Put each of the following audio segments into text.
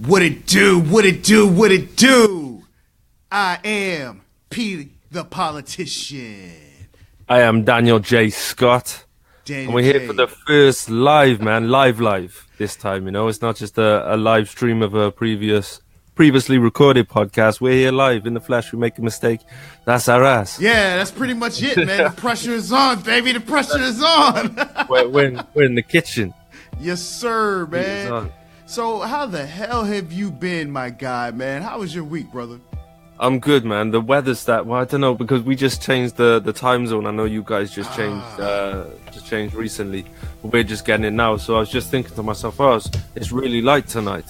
What it do, what it do, what it do. I am the Politician. I am Daniel J. Scott. And we're here for the first live, man. Live this time, you know. It's not just a live stream of a previously recorded podcast. We're here live in the flesh. We make a mistake, that's our ass. Yeah, that's pretty much it, man. The pressure is on, baby. The pressure is on. we're in the kitchen. Yes, sir, man. So how the hell have you been, my guy, man? How was your week, brother? I'm good, man. The weather's I don't know, because we just changed the time zone. I know you guys just changed recently. We're just getting it now. So I was just thinking to myself, it's really light tonight.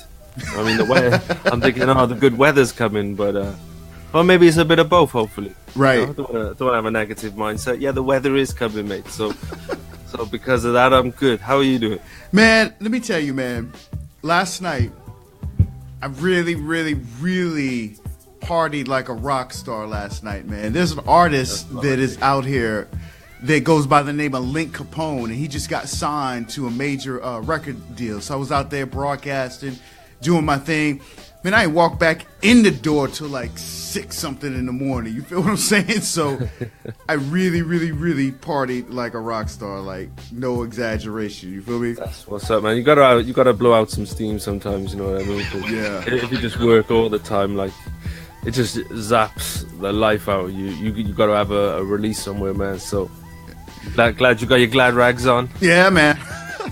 I mean, the weather. I'm thinking, the good weather's coming, but well, maybe it's a bit of both, hopefully. Right. You know, I don't want to have a negative mindset. Yeah, the weather is coming, mate. So because of that, I'm good. How are you doing? Man, let me tell you, man. Last night, I really, really, really partied like a rock star last night, man. There's an artist that is out here that goes by the name of Link Capone, and he just got signed to a major record deal. So I was out there broadcasting, doing my thing. Man, I ain't walked back in the door till like 6 something in the morning. You feel what I'm saying? So I really, really, really partied like a rock star, like no exaggeration. You feel me? That's what's up, man. You gotta blow out some steam sometimes. You know what I mean? Yeah. If you just work all the time, like it just zaps the life out of you. You gotta have a release somewhere, man. So glad you got your glad rags on. Yeah, man.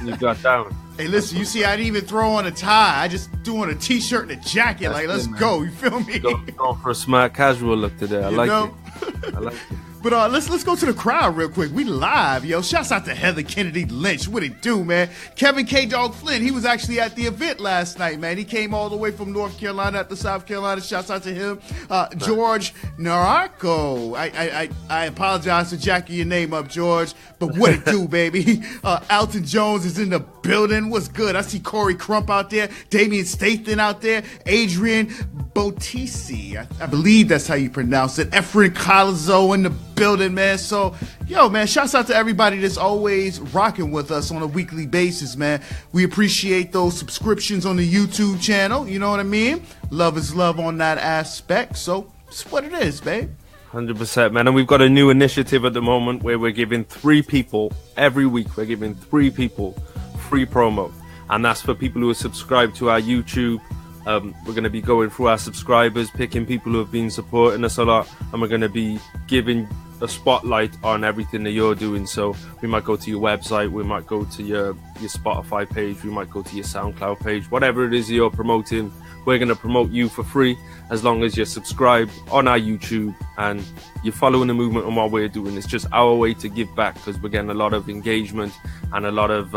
You got down. Hey, listen, you see, I didn't even throw on a tie. I just threw on a t-shirt and a jacket. Like, let's go. You feel me? Going for a smart casual look today. I like it. I like it. But let's go to the crowd real quick. We live, yo. Shouts out to Heather Kennedy Lynch. What it do, man? Kevin K. Dog Flynn, he was actually at the event last night, man. He came all the way from North Carolina up to South Carolina. Shouts out to him. George Narco. I apologize for jacking your name up, George. But what it do, baby? Alton Jones is in the building. What's good? I see Corey Crump out there. Damian Stathan out there. Adrian Botisi. I believe that's how you pronounce it. Efren Colazo in the building, man. So, yo, man, shouts out to everybody that's always rocking with us on a weekly basis, man. We appreciate those subscriptions on the YouTube channel. You know what I mean? Love is love on that aspect. So, it's what it is, babe. 100%, man. And we've got a new initiative at the moment where we're giving 3 people every week. We're giving 3 people free promo. And that's for people who are subscribed to our YouTube. We're going to be going through our subscribers, picking people who have been supporting us a lot, and we're going to be giving a spotlight on everything that you're doing. So we might go to your website, we might go to your Spotify page, we might go to your SoundCloud page, whatever it is you're promoting. We're going to promote you for free as long as you're subscribed on our YouTube and you're following the movement on what we're doing. It's just our way to give back, because we're getting a lot of engagement and a lot of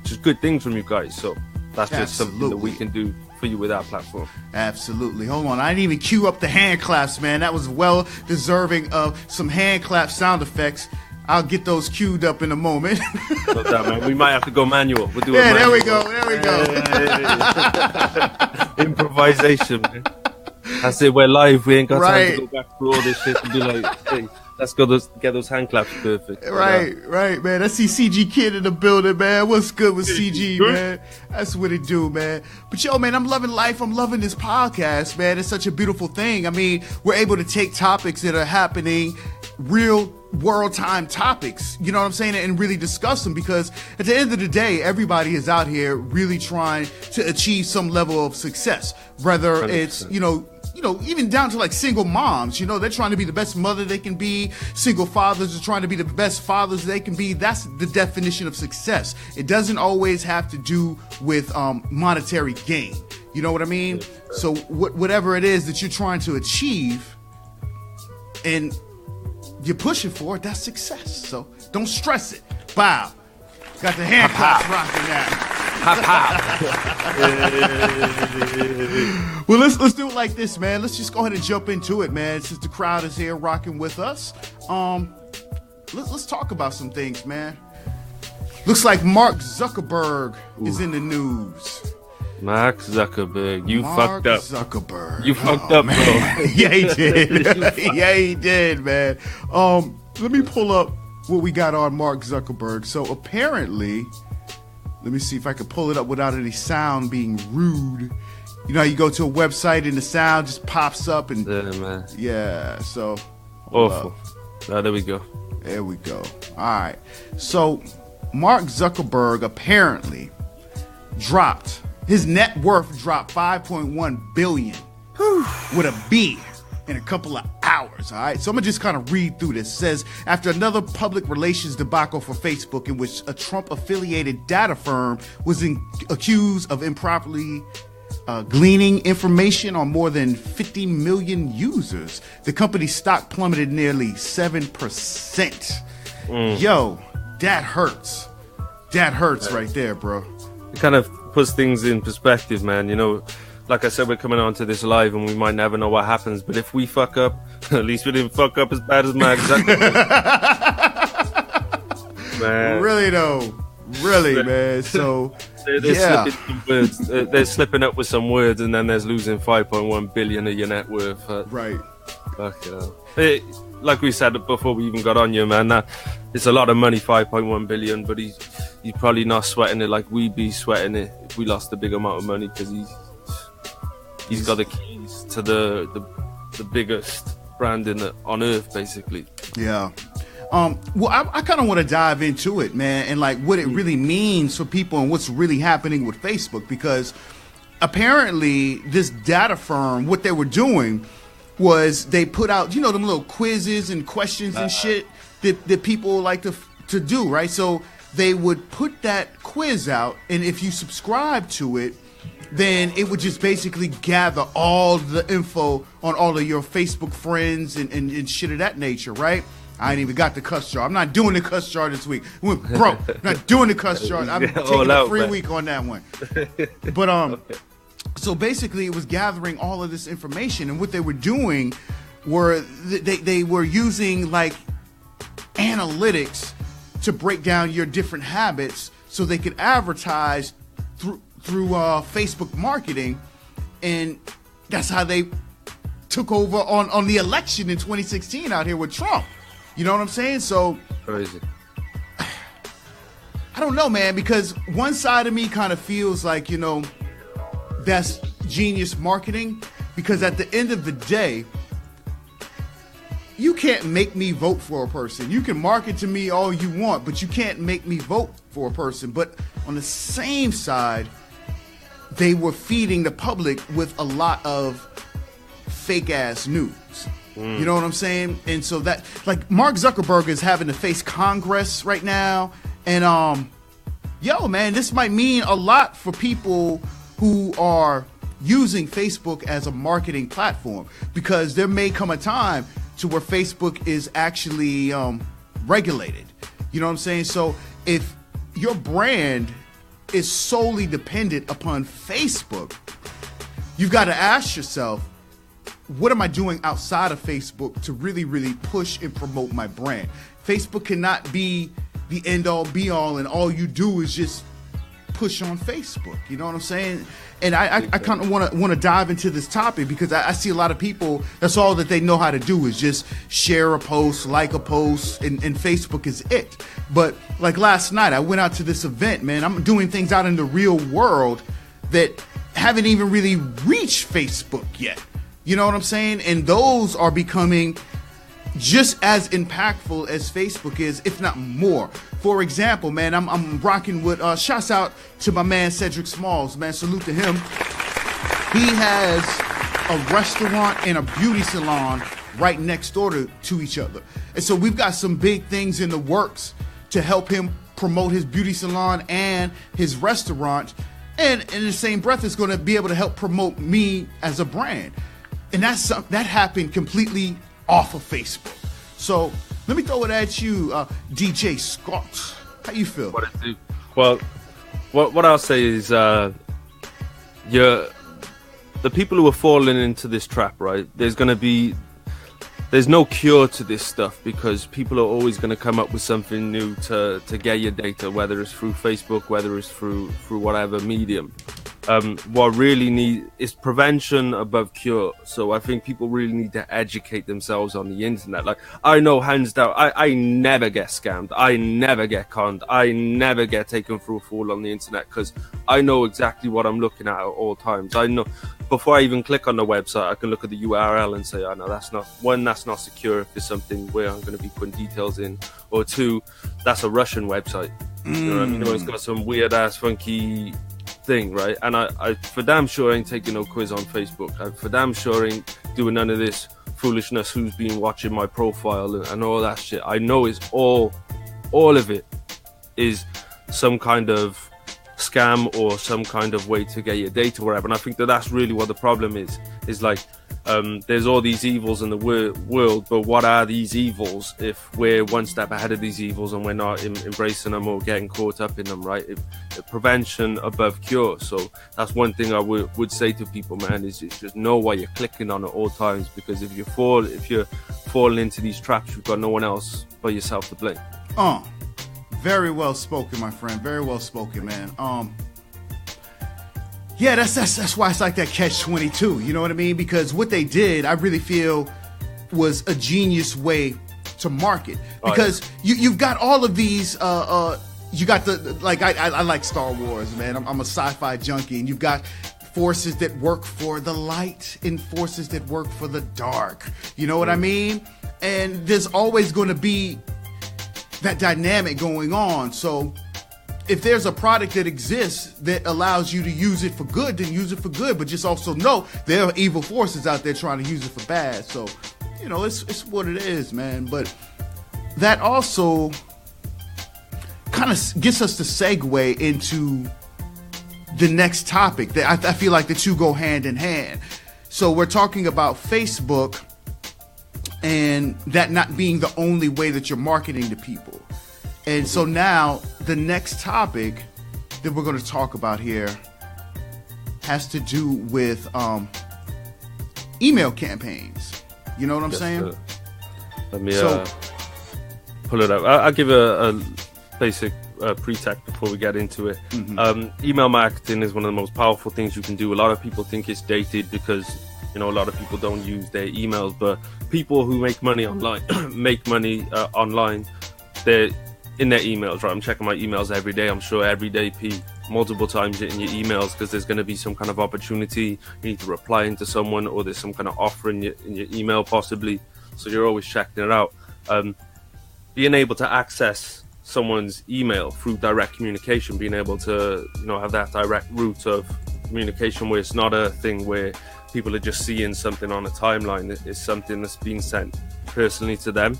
just good things from you guys. So that's just something that we can do for you with our platform. Absolutely. Hold on, I didn't even cue up the hand claps, man. That was well deserving of some hand clap sound effects. I'll get those queued up in a moment. Not that, man. We might have to go manual. We'll do there we go. Improvisation, man. That's it. We're live. We ain't got time to go back through all this shit and be like, hey, let's go get those hand claps perfect. Right, man. I see CG Kid in the building, man. What's good with CG, man? That's what it do, man. But yo, man, I'm loving life. I'm loving this podcast, man. It's such a beautiful thing. I mean, we're able to take topics that are happening, real world time topics, you know what I'm saying, and really discuss them, because at the end of the day, everybody is out here really trying to achieve some level of success, whether 100%. It's, you know, even down to like single moms, they're trying to be the best mother they can be. Single fathers are trying to be the best fathers they can be. That's the definition of success. It doesn't always have to do with monetary gain. You know what I mean? So whatever it is that you're trying to achieve and you're pushing for it, that's success. So don't stress it. Bow. Got the hand claps rocking now. Well, let's do it like this, man. Let's just go ahead and jump into it, man. Since the crowd is here rocking with us, let's talk about some things, man. Looks like Mark Zuckerberg is in the news. Mark Zuckerberg, you fucked up. Zuckerberg, you fucked up, man. Bro. Yeah, he did. Yeah, he did, man. Let me pull up what we got on Mark Zuckerberg. So apparently, let me see if I can pull it up without any sound being rude You know how you go to a website and the sound just pops up and man. Yeah, so Awful. Oh, there we go. There we go. All right. So Mark Zuckerberg apparently dropped his net worth dropped 5.1 billion with a B in a couple of hours. All right. So I'm gonna just kind of read through this. It says after another public relations debacle for Facebook, in which a Trump-affiliated data firm was accused of improperly gleaning information on more than 50 million users, the company's stock plummeted nearly 7%. Yo, that hurts. That hurts right there, bro. It kind of puts things in perspective, man. You know, like I said, we're coming onto this live and we might never know what happens, but if we fuck up, at least we didn't fuck up as bad as Mark Zuckerberg. Man. Really though. Really, man. So they're slipping some words. They're slipping up with some words, and then there's losing 5.1 billion of your net worth. Right. Fuck it. Like we said before we even got on you, man. It's a lot of money, 5.1 billion, but he's probably not sweating it like we'd be sweating it if we lost a big amount of money, because he's got the keys to the biggest brand on earth, basically. Yeah. Well, I kind of want to dive into it, man, and like what it really means for people and what's really happening with Facebook, because apparently this data firm, what they were doing was they put out, you know, them little quizzes and questions and shit that people like to do, right? So they would put that quiz out, and if you subscribe to it, then it would just basically gather all the info on all of your Facebook friends and shit of that nature, right? I ain't even got the cuss jar. I'm not doing the cuss jar this week. We went broke. I'm not doing the cuss jar. I'm taking a free week on that one. But okay. So basically it was gathering all of this information, and what they were doing were they were using like analytics to break down your different habits so they could advertise through Facebook marketing, and that's how they took over on the election in 2016 out here with Trump. You know what I'm saying? So crazy. I don't know, man, because one side of me kind of feels like, you know, that's genius marketing, because at the end of the day, you can't make me vote for a person. You can market to me all you want, but you can't make me vote for a person. But on the same side, they were feeding the public with a lot of fake ass news. You know what I'm saying? And so that, like, Mark Zuckerberg is having to face Congress right now, and yo, man, this might mean a lot for people who are using Facebook as a marketing platform, because there may come a time to where Facebook is actually regulated. You know what I'm saying? So if your brand is solely dependent upon Facebook, you've got to ask yourself, what am I doing outside of Facebook to really, really push and promote my brand? Facebook cannot be the end all be all, and all you do is just push on Facebook. You know what I'm saying? And I kind of want to dive into this topic, because I see a lot of people, that's all that they know how to do is just share a post, like a post, and Facebook is it. But like last night, I went out to this event, man. I'm doing things out in the real world that haven't even really reached Facebook yet. You know what I'm saying? And those are becoming just as impactful as Facebook is, if not more. For example, man, I'm rocking with, shouts out to my man Cedric Smalls, man, salute to him. He has a restaurant and a beauty salon right next door to each other. And so we've got some big things in the works to help him promote his beauty salon and his restaurant. And in the same breath, it's going to be able to help promote me as a brand. And that happened completely off of Facebook. So let me throw it at you, DJ Scott. How you feel? Well, what I'll say is, the people who are falling into this trap, right? There's no cure to this stuff, because people are always going to come up with something new to get your data, whether it's through Facebook, whether it's through whatever medium. what really need is prevention above cure. So I think people really need to educate themselves on the internet. Like, I know hands down, I never get scammed, I never get conned, I never get taken for a fool on the internet, because I know exactly what I'm looking at all times. I know before I even click on the website, I can look at the URL and say, oh no, that's not secure if it's something where I'm going to be putting details in, or two, that's a Russian website. You know what I mean? It's got some weird ass funky thing, right? And I for damn sure ain't taking no quiz on Facebook. I for damn sure ain't doing none of this foolishness, who's been watching my profile and all that shit. I know it's all of it is some kind of scam or some kind of way to get your data or whatever. And I think that's really what the problem is like, there's all these evils in the world, but what are these evils if we're one step ahead of these evils and we're not embracing them or getting caught up in them, right? Prevention above cure. So that's one thing I would say to people, man, is just know why you're clicking on at all times, because if you're falling into these traps, you've got no one else but yourself to blame. Very well spoken, my friend. Very well spoken, man. Yeah, that's why it's like that catch-22. You know what I mean? Because what they did, I really feel, was a genius way to market. Because you've got all of these. You got I like Star Wars, man. I'm a sci-fi junkie, and you've got forces that work for the light and forces that work for the dark. You know what I mean? And there's always going to be that dynamic going on. So if there's a product that exists that allows you to use it for good, then use it for good. But just also know there are evil forces out there trying to use it for bad. So, you know, it's what it is, man. But that also kind of gets us to segue into the next topic. That I feel like the two go hand in hand. So we're talking about Facebook and that not being the only way that you're marketing to people. And so now the next topic that we're going to talk about here has to do with email campaigns. You know what I'm saying? Let me pull it up. I'll give a basic pretext before we get into it. Email marketing is one of the most powerful things you can do. A lot of people think it's dated because, you know, a lot of people don't use their emails, but people who make money online, online, they're in their emails, right? I'm checking my emails every day. I'm sure every day, multiple times in your emails, because there's going to be some kind of opportunity. You need to reply into someone, or there's some kind of offer in your email possibly. So you're always checking it out. Being able to access someone's email through direct communication, being able to, you know, have that direct route of communication where it's not a thing where people are just seeing something on a timeline. It's something that's being sent personally to them,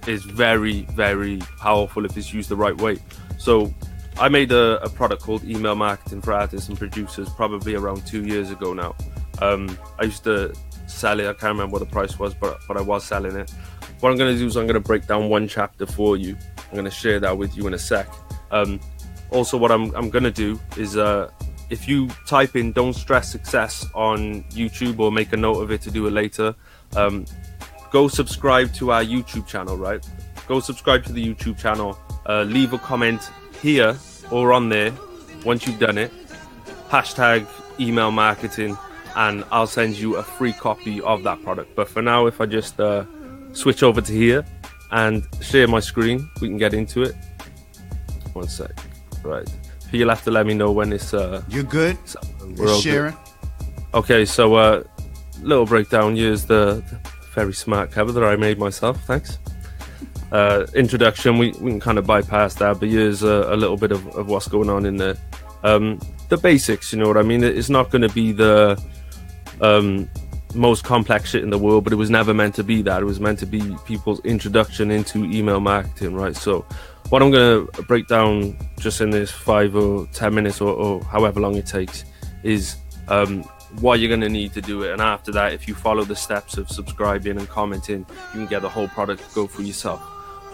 is very, very powerful if it's used the right way. So I made a product called Email Marketing for Artists and Producers probably around 2 years ago now. I used to sell it. I can't remember what the price was, but I was selling it. What I'm going to do is I'm going to break down one chapter for you. I'm going to share that with you in a sec. Also, what I'm going to do is if you type in "Don't Stress Success" on YouTube, or make a note of it to do it later, go subscribe to our YouTube channel, right? Go subscribe to the YouTube channel. Leave a comment here or on there once you've done it. Hashtag email marketing, and I'll send you a free copy of that product. But for now, if I just switch over to here and share my screen, we can get into it. One sec. Right. You'll have to let me know when it's... You're good? We're sharing. Good. Okay, so little breakdown. Here's the very smart cover that I made myself. Thanks. Introduction, we can kind of bypass that, but here's a little bit of what's going on in there. The basics, you know what I mean? It's not going to be the most complex shit in the world, but it was never meant to be that. It was meant to be people's introduction into email marketing, right? So what I'm going to break down just in this 5 or 10 minutes or however long it takes is what you're going to need to do it. And after that, if you follow the steps of subscribing and commenting, you can get the whole product to go for yourself.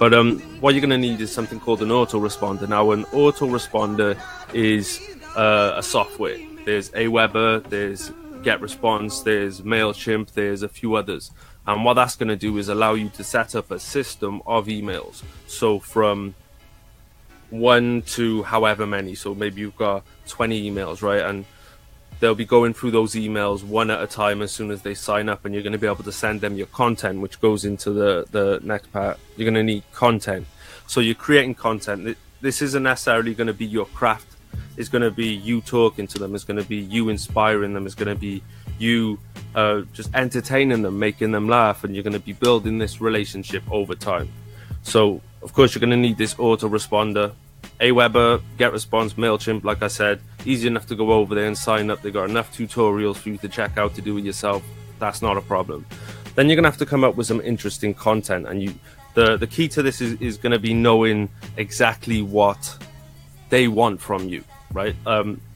But what you're going to need is something called an autoresponder. Now, an autoresponder is a software. There's Aweber, there's GetResponse, there's MailChimp, there's a few others. And what that's going to do is allow you to set up a system of emails. So from 1 to however many. So maybe you've got 20 emails, right? And they'll be going through those emails one at a time as soon as they sign up, and you're going to be able to send them your content, which goes into the next part. You're going to need content. So you're creating content. This isn't necessarily going to be your craft. It's going to be you talking to them. It's going to be you inspiring them. It's going to be you just entertaining them, making them laugh, and you're going to be building this relationship over time. So, of course, you're going to need this autoresponder. Aweber, GetResponse, MailChimp, like I said, easy enough to go over there and sign up. They've got enough tutorials for you to check out to do it yourself. That's not a problem. Then you're going to have to come up with some interesting content. And the key to this is going to be knowing exactly what they want from you, right?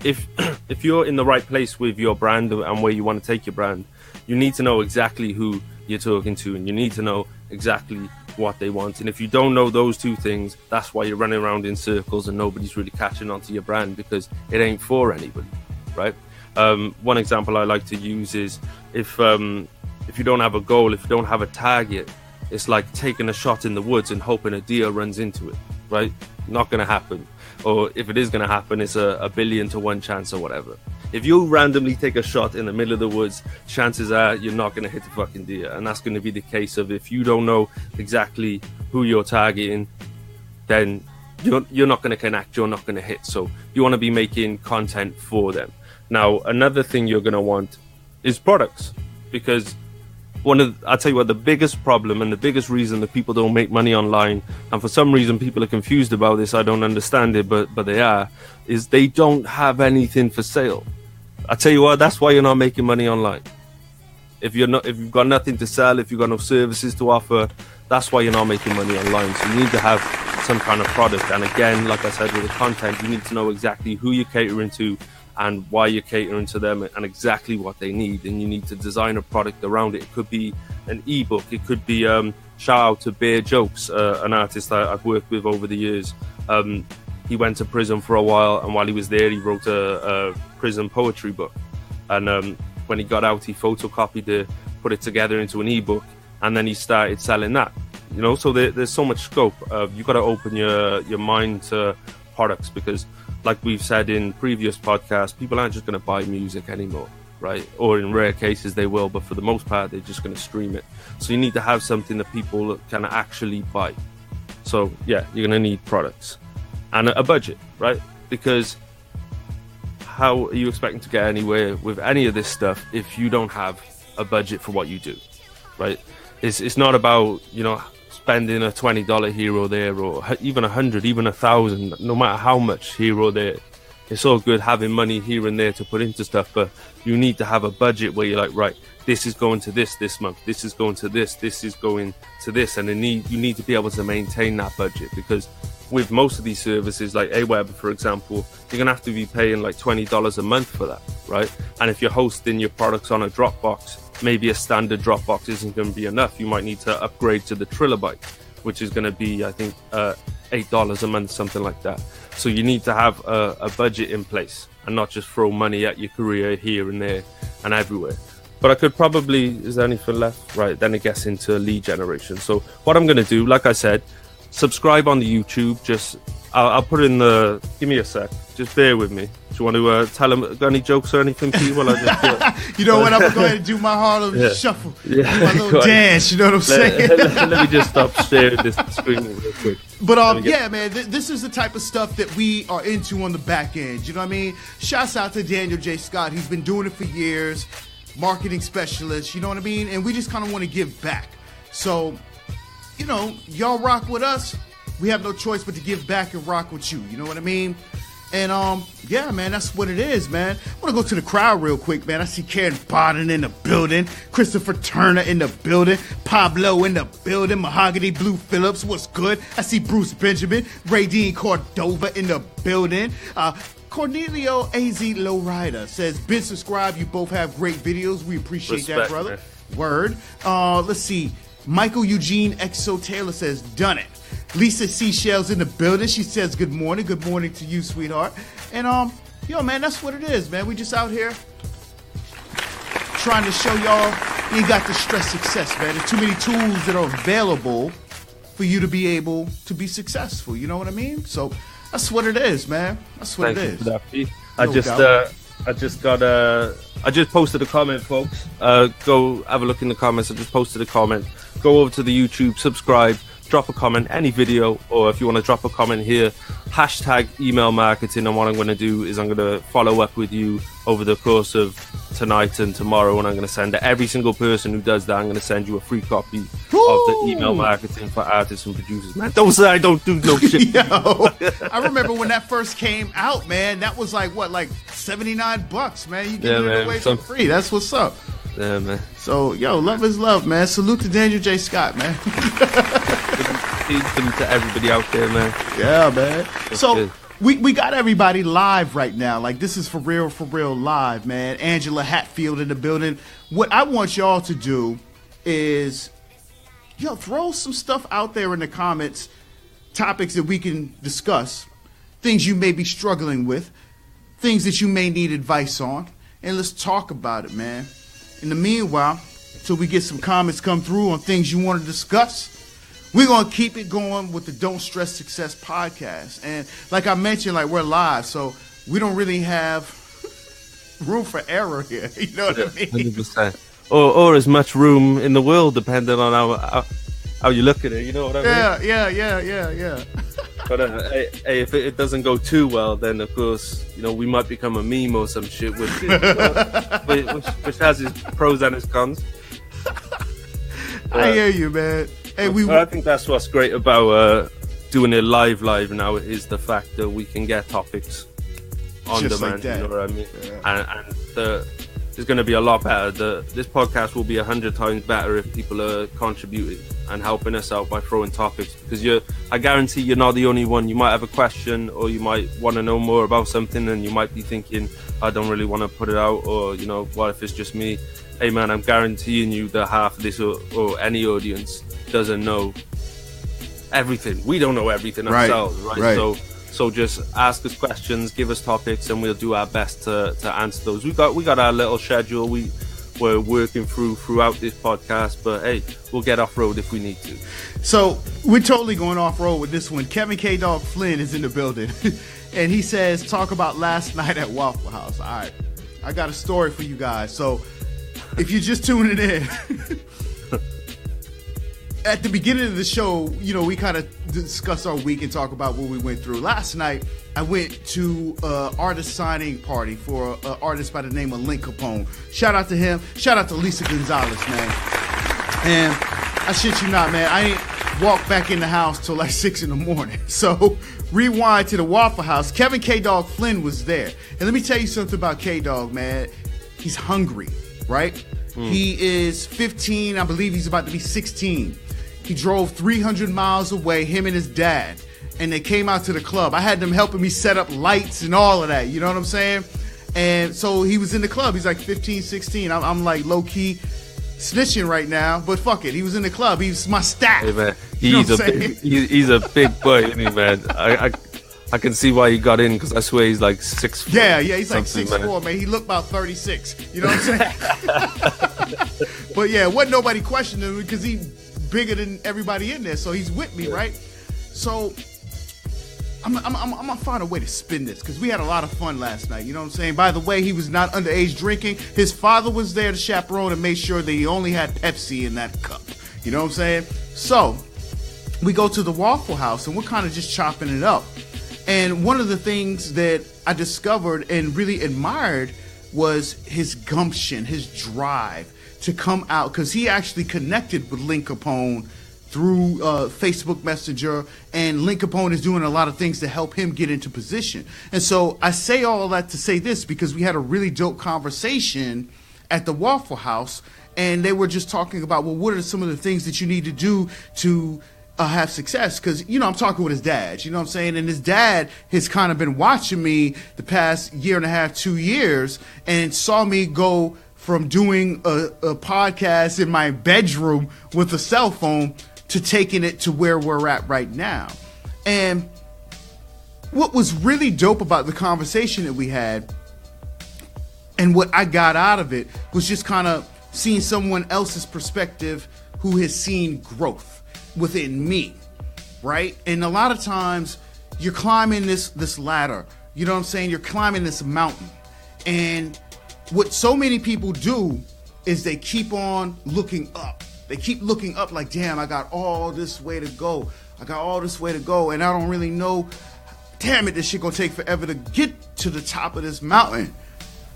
If you're in the right place with your brand and where you want to take your brand, you need to know exactly who you're talking to, and you need to know exactly what they want. And if you don't know those two things, that's why you're running around in circles and nobody's really catching on to your brand, because it ain't for anybody, right? One example I like to use is if you don't have a goal, if you don't have a target, it's like taking a shot in the woods and hoping a deer runs into it, right? Not going to happen. Or if it is going to happen, it's a 1,000,000 to 1 chance or whatever. If you randomly take a shot in the middle of the woods, chances are you're not going to hit the fucking deer. And that's going to be the case of if you don't know exactly who you're targeting, then you're not going to connect, you're not going to hit. So you want to be making content for them. Now, another thing you're going to want is products, because I'll tell you what, the biggest problem and the biggest reason that people don't make money online, and for some reason people are confused about this, I don't understand it, but they are, is they don't have anything for sale. I tell you what, that's why you're not making money online. If you've got nothing to sell, if you've got no services to offer, that's why you're not making money online. So you need to have some kind of product. And again, like I said, with the content, you need to know exactly who you're catering to and why you're catering to them and exactly what they need. And you need to design a product around it. It could be an ebook. It could be shout out to Bear Jokes, an artist I've worked with over the years. He went to prison for a while, and while he was there, he wrote a prison poetry book. And when he got out, he photocopied it, put it together into an ebook, and then he started selling that. You know, so there's so much scope. You've got to open your mind to products, because like we've said in previous podcasts, people aren't just going to buy music anymore, right? Or in rare cases they will, but for the most part, they're just going to stream it. So you need to have something that people can actually buy. So yeah, you're going to need products and a budget, right? Because how are you expecting to get anywhere with any of this stuff if you don't have a budget for what you do, right? It's not about, you know, spending a $20 hero there, or even 100, even 1,000, no matter how much hero there. It's all good having money here and there to put into stuff, but you need to have a budget where you're like, right, this is going to this month, this is going to this is going to this, and you need to be able to maintain that budget, because with most of these services like Aweber, for example, you're gonna have to be paying like $20 a month for that, right? And if you're hosting your products on a Dropbox, maybe a standard Dropbox isn't going to be enough. You might need to upgrade to the Trilobyte, which is going to be, I think, $8 a month, something like that. So you need to have a budget in place and not just throw money at your career here and there and everywhere. But I could probably, is there anything left? Right, then it gets into lead generation. So what I'm going to do, like I said, subscribe on the YouTube. Just I'll put in the, give me a sec, just bear with me. Do you want to tell them, got any jokes or anything, Pete? Well, I just, you know what, I'm going to go ahead and do my Harlem shuffle, do my little dance, you know what I'm saying? Let me just stop staring at this screen real quick. But yeah, man, this is the type of stuff that we are into on the back end, you know what I mean? Shouts out to Daniel J. Scott. He's been doing it for years, marketing specialist, you know what I mean? And we just kind of want to give back. So, you know, y'all rock with us. We have no choice but to give back and rock with you. You know what I mean? And yeah, man, that's what it is, man. I want to go to the crowd real quick, man. I see Karen Bodden in the building, Christopher Turner in the building, Pablo in the building, Mahogany Blue Phillips, what's good? I see Bruce Benjamin, Radine Cordova in the building. Cornelio AZ Lowrider says, been subscribed. You both have great videos. We appreciate that, brother. Man. Word. Let's see. Michael Eugene Exo Taylor says, done it. Lisa Seashells in the building. She says, good morning. Good morning to you, sweetheart. And, yo, man, that's what it is, man. We just out here trying to show y'all you ain't got to stress success, man. There's too many tools that are available for you to be able to be successful. You know what I mean? So that's what it is, man. That's what it is. Thank you for that, Pete. I just posted a comment, folks. Go have a look in the comments. I just posted a comment. Go over to the YouTube, subscribe, drop a comment, any video, or if you want to drop a comment here, hashtag email marketing. And what I'm going to do is I'm going to follow up with you over the course of tonight and tomorrow, and I'm going to send every single person who does that, I'm going to send you a free copy of the email marketing for artists and producers. Man, don't say I don't do no shit. Yo, I remember when that first came out, man. That was like $79, man. You get it away for free. That's what's up. Yeah, man. So, yo, love is love, man. Salute to Daniel J. Scott, man. Salute to everybody out there, man. Yeah, man. That's so good. we got everybody live right now. Like, this is for real live, man. Angela Hatfield in the building. What I want y'all to do is, throw some stuff out there in the comments, topics that we can discuss, things you may be struggling with, things that you may need advice on, and let's talk about it, man. In the meanwhile, till we get some comments come through on things you want to discuss, we're going to keep it going with the Don't Stress Success podcast. And like I mentioned, we're live, so we don't really have room for error here. You know what I mean? 100%. Or as much room in the world, depending on how you look at it. You know what I mean? Yeah. But hey, if it doesn't go too well, then of course, we might become a meme or some shit, which has its pros and its cons. I hear you, man. Hey, I think that's what's great about doing it live now is the fact that we can get topics on just demand. Like that. You know what I mean? Yeah. And it's going to be a lot better. This podcast will be 100 times better if people are contributing and helping us out by throwing topics, because I guarantee you're not the only one. You might have a question, or you might want to know more about something, and you might be thinking, I don't really want to put it out, or what if it's just me? Hey man, I'm guaranteeing you that half of this or any audience doesn't know everything. We don't know everything ourselves, right? So just ask us questions, give us topics, and we'll do our best to answer those. We got our little schedule we're working throughout this podcast, but hey, we'll get off road if we need to. So we're totally going off road with this one. Kevin K. Dog Flynn is in the building, and he says, talk about last night at Waffle House. All right, I got a story for you guys. So if you're just tuning in, at the beginning of the show, we kind of discuss our week and talk about what we went through. Last night, I went to an artist signing party for an artist by the name of Link Capone. Shout out to him. Shout out to Lisa Gonzalez, man. And I shit you not, man, I ain't walked back in the house till 6 in the morning. So rewind to the Waffle House. Kevin K. Dog Flynn was there. And let me tell you something about K. Dog, man. He's hungry, right? He is 15. I believe he's about to be 16. He drove 300 miles away, him and his dad, and they came out to the club. I had them helping me set up lights and all of that, you know what I'm saying? And so he was in the club. He's 15, 16. I'm low-key snitching right now, but fuck it. He was in the club. He's my staff. Hey, man. He's a big boy, isn't he, man? I can see why he got in, because I swear he's 6 foot. Yeah, he's 6'4", man. He looked about 36. You know what I'm saying? But yeah, wasn't nobody questioning him because he's bigger than everybody in there. So he's with me, right? So I'm gonna find a way to spin this, because we had a lot of fun last night. You know what I'm saying? By the way, he was not underage drinking. His father was there to chaperone and make sure that he only had Pepsi in that cup. You know what I'm saying? So we go to the Waffle House and we're kind of just chopping it up. And one of the things that I discovered and really admired was his gumption, his drive to come out, because he actually connected with Link Capone through Facebook Messenger, and Link Capone is doing a lot of things to help him get into position. And so I say all that to say this, because we had a really dope conversation at the Waffle House, and they were just talking about, well, what are some of the things that you need to do to have success? Because, I'm talking with his dad, you know what I'm saying? And his dad has kind of been watching me the past year and a half, 2 years, and saw me go from doing a podcast in my bedroom with a cell phone to taking it to where we're at right now. And what was really dope about the conversation that we had, and what I got out of it, was just kind of seeing someone else's perspective who has seen growth within me, right? And a lot of times you're climbing this ladder, you know what I'm saying? You're climbing this mountain, And what so many people do is they keep on looking up. They keep looking up like, damn, I got all this way to go. I got all this way to go, and I don't really know. Damn it, this shit gonna take forever to get to the top of this mountain.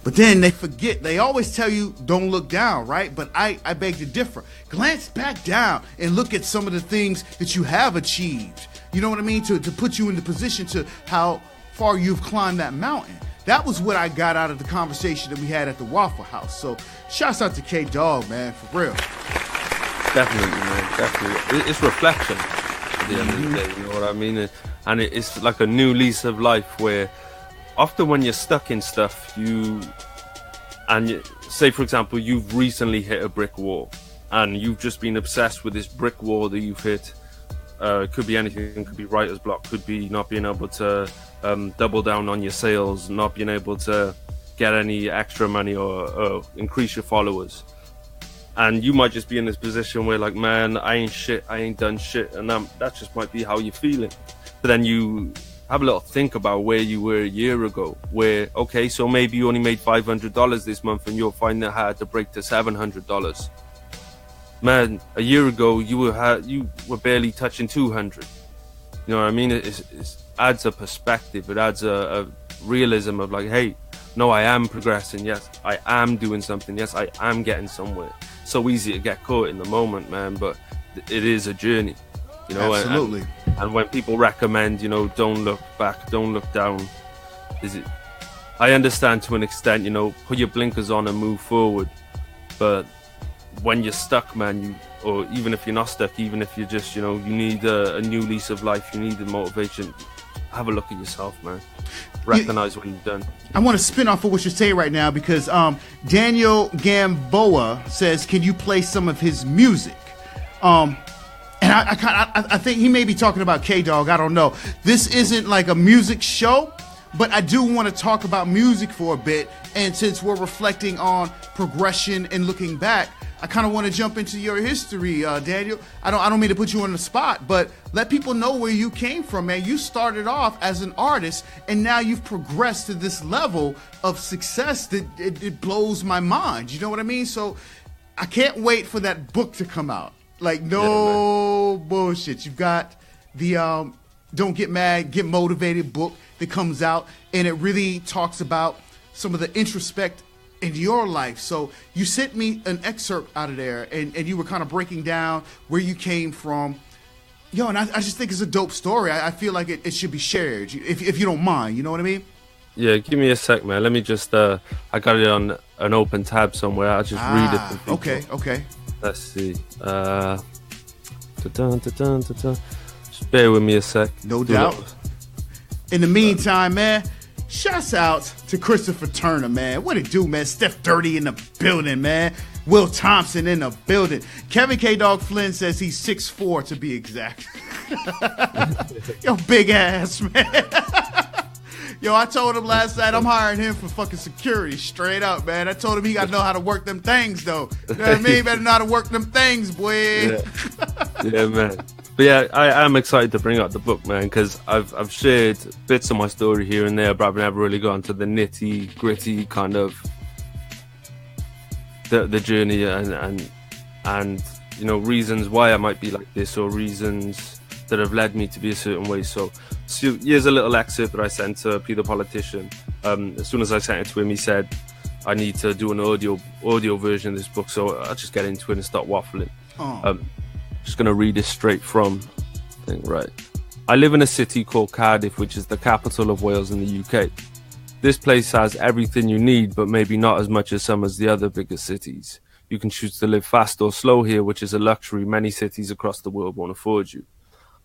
But then they forget. They always tell you, don't look down, right? But I beg to differ. Glance back down and look at some of the things that you have achieved. You know what I mean? To put you in the position to how far you've climbed that mountain. That was what I got out of the conversation that we had at the Waffle House. So shouts out to K-Dog, man, for real. Definitely, man, definitely. It's reflection at the end of the day, you know what I mean? And it's like a new lease of life where often when you're stuck in stuff, say for example, you've recently hit a brick wall and you've just been obsessed with this brick wall that you've hit. It could be anything, it could be writer's block, could be not being able to double down on your sales, not being able to get any extra money or increase your followers. And you might just be in this position where like, man, I ain't shit, I ain't done shit, and that just might be how you're feeling. But then you have a little think about where you were a year ago, where, okay, so maybe you only made $500 this month and you'll find it hard to break to $700. Man, a year ago, you were barely touching 200. You know what I mean? It adds a perspective. It adds a realism of like, hey, no, I am progressing. Yes, I am doing something. Yes, I am getting somewhere. So easy to get caught in the moment, man, but it is a journey. You know, absolutely. And when people recommend, you know, don't look back, don't look down, I understand to an extent, you know, put your blinkers on and move forward. But when you're stuck, man, or even if you're not stuck, even if you're just, you know, you need a new lease of life, you need the motivation, have a look at yourself, man. Recognize what you've done. I want to spin off of what you're saying right now because Daniel Gamboa says, can you play some of his music? And I think he may be talking about K-Dog. I don't know. This isn't like a music show, but I do want to talk about music for a bit. And since we're reflecting on progression and looking back, I kind of want to jump into your history, Daniel. I don't mean to put you on the spot, but let people know where you came from, man. You started off as an artist, and now you've progressed to this level of success that it blows my mind. You know what I mean? So I can't wait for that book to come out. Like, no bullshit. You've got the Don't Get Mad, Get Motivated book that comes out, and it really talks about some of the introspect in your life. So you sent me an excerpt out of there, and you were kind of breaking down where you came from. Yo, and I just think it's a dope story. I feel like it should be shared, if you don't mind. You know what I mean? Yeah, give me a sec, man. Let me just, I got it on an open tab somewhere. I'll just read it. For Okay. Let's see. Just bear with me a sec. No doubt. In the meantime, man, shouts out to Christopher Turner, man. What it do, man? Steph Dirty in the building, man. Will Thompson in the building. Kevin K-Dog Flynn says he's 6'4" to be exact. Yo, big ass, man. Yo, I told him last night I'm hiring him for fucking security, straight up, man. I told him he got to know how to work them things, though. You know what I mean? Better know how to work them things, boy. Yeah, man. But yeah, I am excited to bring out the book, man, because I've shared bits of my story here and there, but I've never really gone to the nitty gritty kind of the journey and you know, reasons why I might be like this or reasons that have led me to be a certain way. So here's a little excerpt that I sent to PThePolitician. As soon as I sent it to him, he said I need to do an audio version of this book, so I'll just get into it and start waffling. Just gonna read this straight from thing, right? I live in a city called Cardiff, which is the capital of Wales in the UK. This place has everything you need, but maybe not as much as some of the other bigger cities. You can choose to live fast or slow here, which is a luxury many cities across the world won't afford you.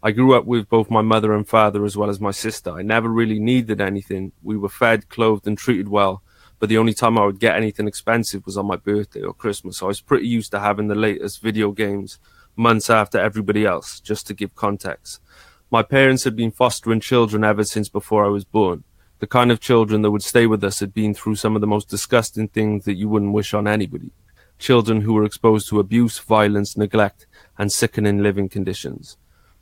I grew up with both my mother and father as well as my sister. I never really needed anything. We were fed, clothed and treated well, but the only time I would get anything expensive was on my birthday or Christmas. So I was pretty used to having the latest video games months after everybody else, just to give context. My parents had been fostering children ever since before I was born. The kind of children that would stay with us had been through some of the most disgusting things that you wouldn't wish on anybody. Children who were exposed to abuse, violence, neglect, and sickening living conditions.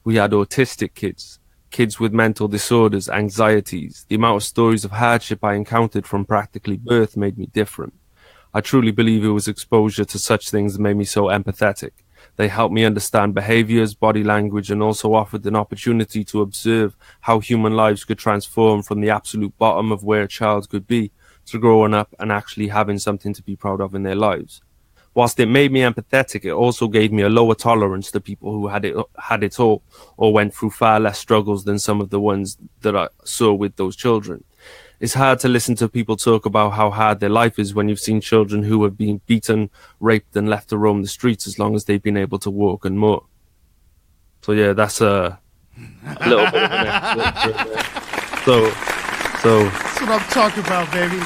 We had autistic kids kids with mental disorders, anxieties. The amount of stories of hardship I encountered from practically birth made me different. I truly believe it was exposure to such things that made me so empathetic. They helped me understand behaviors, body language, and also offered an opportunity to observe how human lives could transform from the absolute bottom of where a child could be to growing up and actually having something to be proud of in their lives. Whilst it made me empathetic, it also gave me a lower tolerance to people who had it all or went through far less struggles than some of the ones that I saw with those children. It's hard to listen to people talk about how hard their life is when you've seen children who have been beaten, raped, and left to roam the streets as long as they've been able to walk and more. So yeah, that's a little bit of an excerpt. So that's what I'm talking about, baby.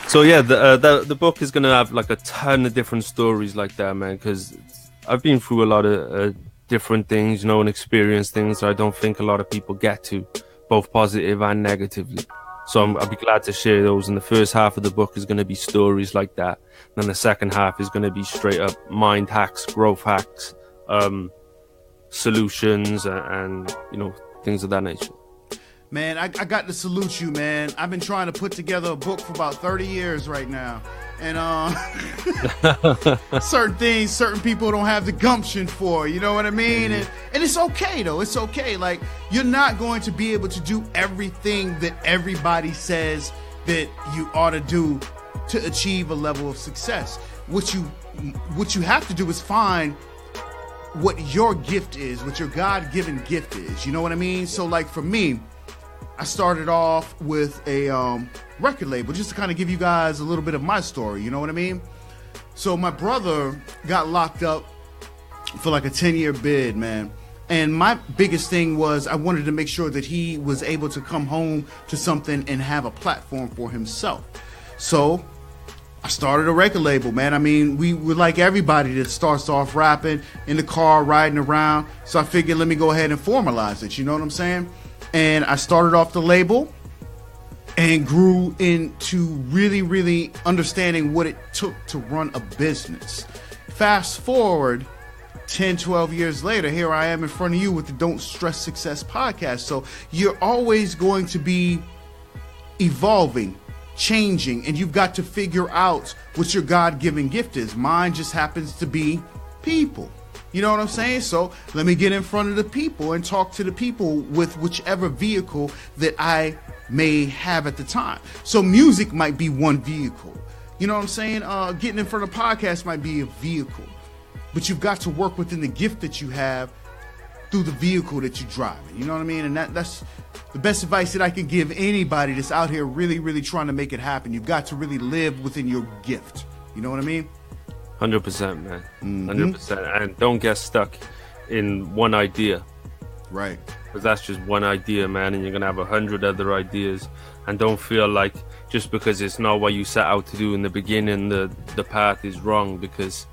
So yeah, the book is gonna have like a ton of different stories like that, man. Because I've been through a lot of different things, and experienced things that I don't think a lot of people get to, both positive and negatively. So I'll be glad to share those. And the first half of the book is going to be stories like that. And then the second half is going to be straight up mind hacks, growth hacks, solutions, and things of that nature. Man, I got to salute you, man. I've been trying to put together a book for about 30 years right now. And certain things, certain people don't have the gumption for, you know what I mean? And it's okay, though. It's okay. Like, you're not going to be able to do everything that everybody says that you ought to do to achieve a level of success. What you have to do is find what your gift is, what your God-given gift is. You know what I mean? So, like, for me, I started off with a record label, just to kind of give you guys a little bit of my story, you know what I mean? So my brother got locked up for like a 10-year bid, man. And my biggest thing was I wanted to make sure that he was able to come home to something and have a platform for himself. So I started a record label, man. I mean, we were like everybody that starts off rapping in the car, riding around. So I figured, let me go ahead and formalize it, you know what I'm saying? And I started off the label and grew into really, really understanding what it took to run a business. Fast forward 10, 12 years later, here I am in front of you with the Don't Stress Success podcast. So you're always going to be evolving, changing, and you've got to figure out what your God-given gift is. Mine just happens to be people. You know what I'm saying? So let me get in front of the people and talk to the people with whichever vehicle that I may have at the time. So music might be one vehicle. You know what I'm saying? Getting in front of podcasts might be a vehicle. But you've got to work within the gift that you have through the vehicle that you're driving. You know what I mean? And that's the best advice that I can give anybody that's out here really, really trying to make it happen. You've got to really live within your gift. You know what I mean? 100%, man. 100%. And don't get stuck in one idea. Right. Because that's just one idea, man, and you're going to have 100 other ideas. And don't feel like just because it's not what you set out to do in the beginning, the path is wrong. Because,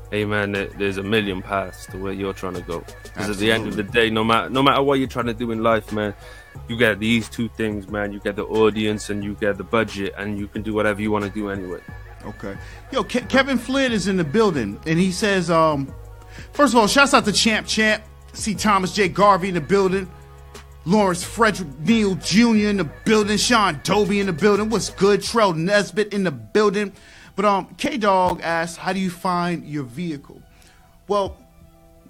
hey, man, there's a million paths to where you're trying to go. Because at the end of the day, no matter what you're trying to do in life, man, you get these two things, man. You get the audience and you get the budget, and you can do whatever you want to do anyway. Okay. Yo, Kevin Flynn is in the building, and he says, first of all, shouts out to Champ. See Thomas J. Garvey in the building. Lawrence Frederick Neal Jr. in the building. Sean Dobie in the building. What's good? Trell Nesbitt in the building. But K-Dog asked, how do you find your vehicle? Well,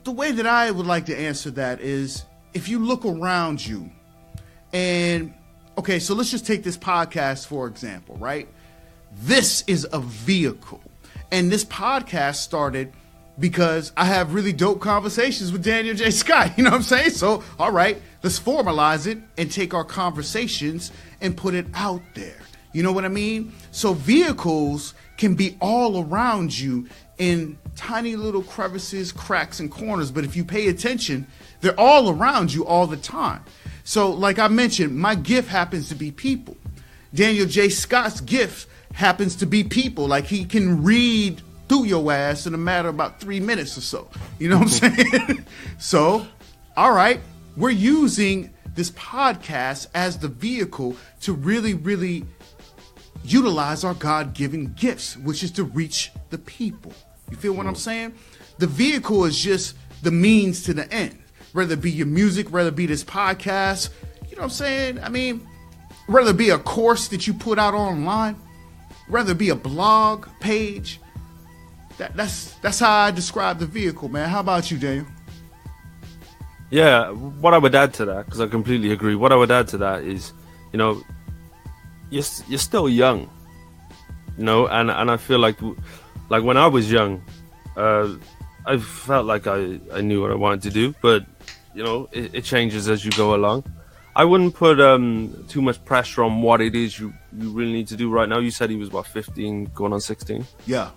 the way that I would like to answer that is if you look around you and, okay, so let's just take this podcast, for example, right? This is a vehicle. And this podcast started because I have really dope conversations with Daniel J. Scott. You know what I'm saying? So, all right, let's formalize it and take our conversations and put it out there. You know what I mean? So vehicles can be all around you in tiny little crevices, cracks, and corners. But if you pay attention, they're all around you all the time. So like I mentioned, my gift happens to be people. Daniel J. Scott's gift happens to be people. Like he can read through your ass in a matter of about 3 minutes or so. You know what I'm saying? So, all right, we're using this podcast as the vehicle to really, really utilize our God-given gifts, which is to reach the people. You feel what I'm saying? The vehicle is just the means to the end. whether it be your music, whether it be this podcast, you know what I'm saying? I mean, whether it be a course that you put out online, whether it be a blog page, that's how I describe the vehicle, man. How about you, Daniel? Yeah, what I would add to that, because I completely agree, what I would add to that is, you know, you're still young, you know, and I feel like when I was young, I felt like I knew what I wanted to do, but, you know, it changes as you go along. I wouldn't put too much pressure on what it is you really need to do right now. You said he was, what, 15, going on 16? Yeah.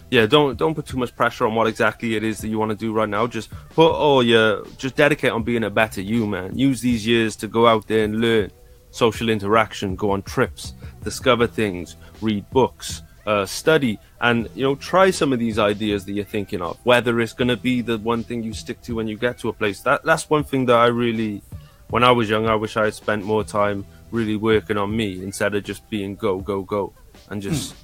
Yeah, don't put too much pressure on what exactly it is that you want to do right now. Just just dedicate on being a better you, man. Use these years to go out there and learn social interaction, go on trips, discover things, read books, study, and, you know, try some of these ideas that you're thinking of. Whether it's going to be the one thing you stick to when you get to a place. That's one thing that I really, when I was young, I wish I had spent more time really working on me instead of just being go, and just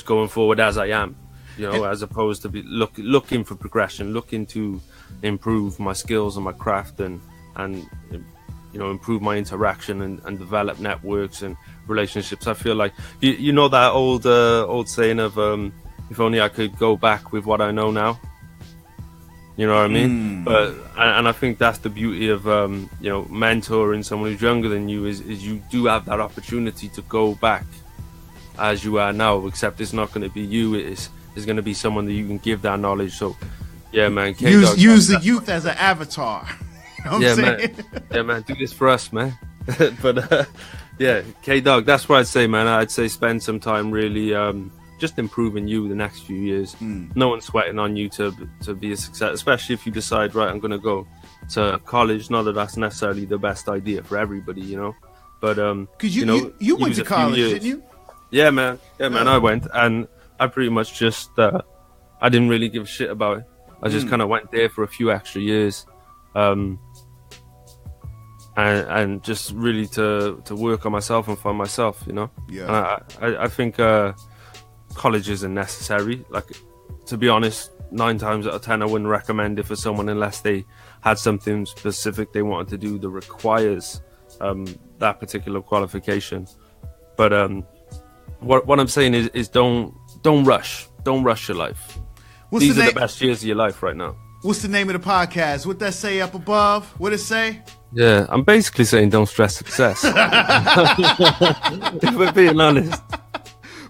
going forward as I am. You know, as opposed to be looking for progression, looking to improve my skills and my craft and you know, improve my interaction and develop networks and relationships. I feel like you know that old saying of if only I could go back with what I know now. You know what I mean? But I think that's the beauty of you know, mentoring someone who's younger than you is you do have that opportunity to go back as you are now, except it's not going to be you. It's going to be someone that you can give that knowledge. So, yeah, man. Use the youth as an avatar. You know what I'm saying? Man. Yeah, man. Do this for us, man. But, yeah, K-Dog, that's what I'd say, man. I'd say spend some time really just improving you the next few years. No one's sweating on you to be a success, especially if you decide, right, I'm going to go to college. Not that that's necessarily the best idea for everybody, you know. But, because you went to college, didn't you? Yeah, man. Yeah, man. I went, and I pretty much just, I didn't really give a shit about it. I just kind of went there for a few extra years, and just really to work on myself and find myself, you know. Yeah. And I think college isn't necessary. Like, to be honest, 9 times out of 10, I wouldn't recommend it for someone unless they had something specific they wanted to do that requires that particular qualification. But what I'm saying is don't rush your life. These are the best years of your life right now. What's the name of the podcast? What that say up above? What it say? Yeah, I'm basically saying don't stress success. If we're being honest.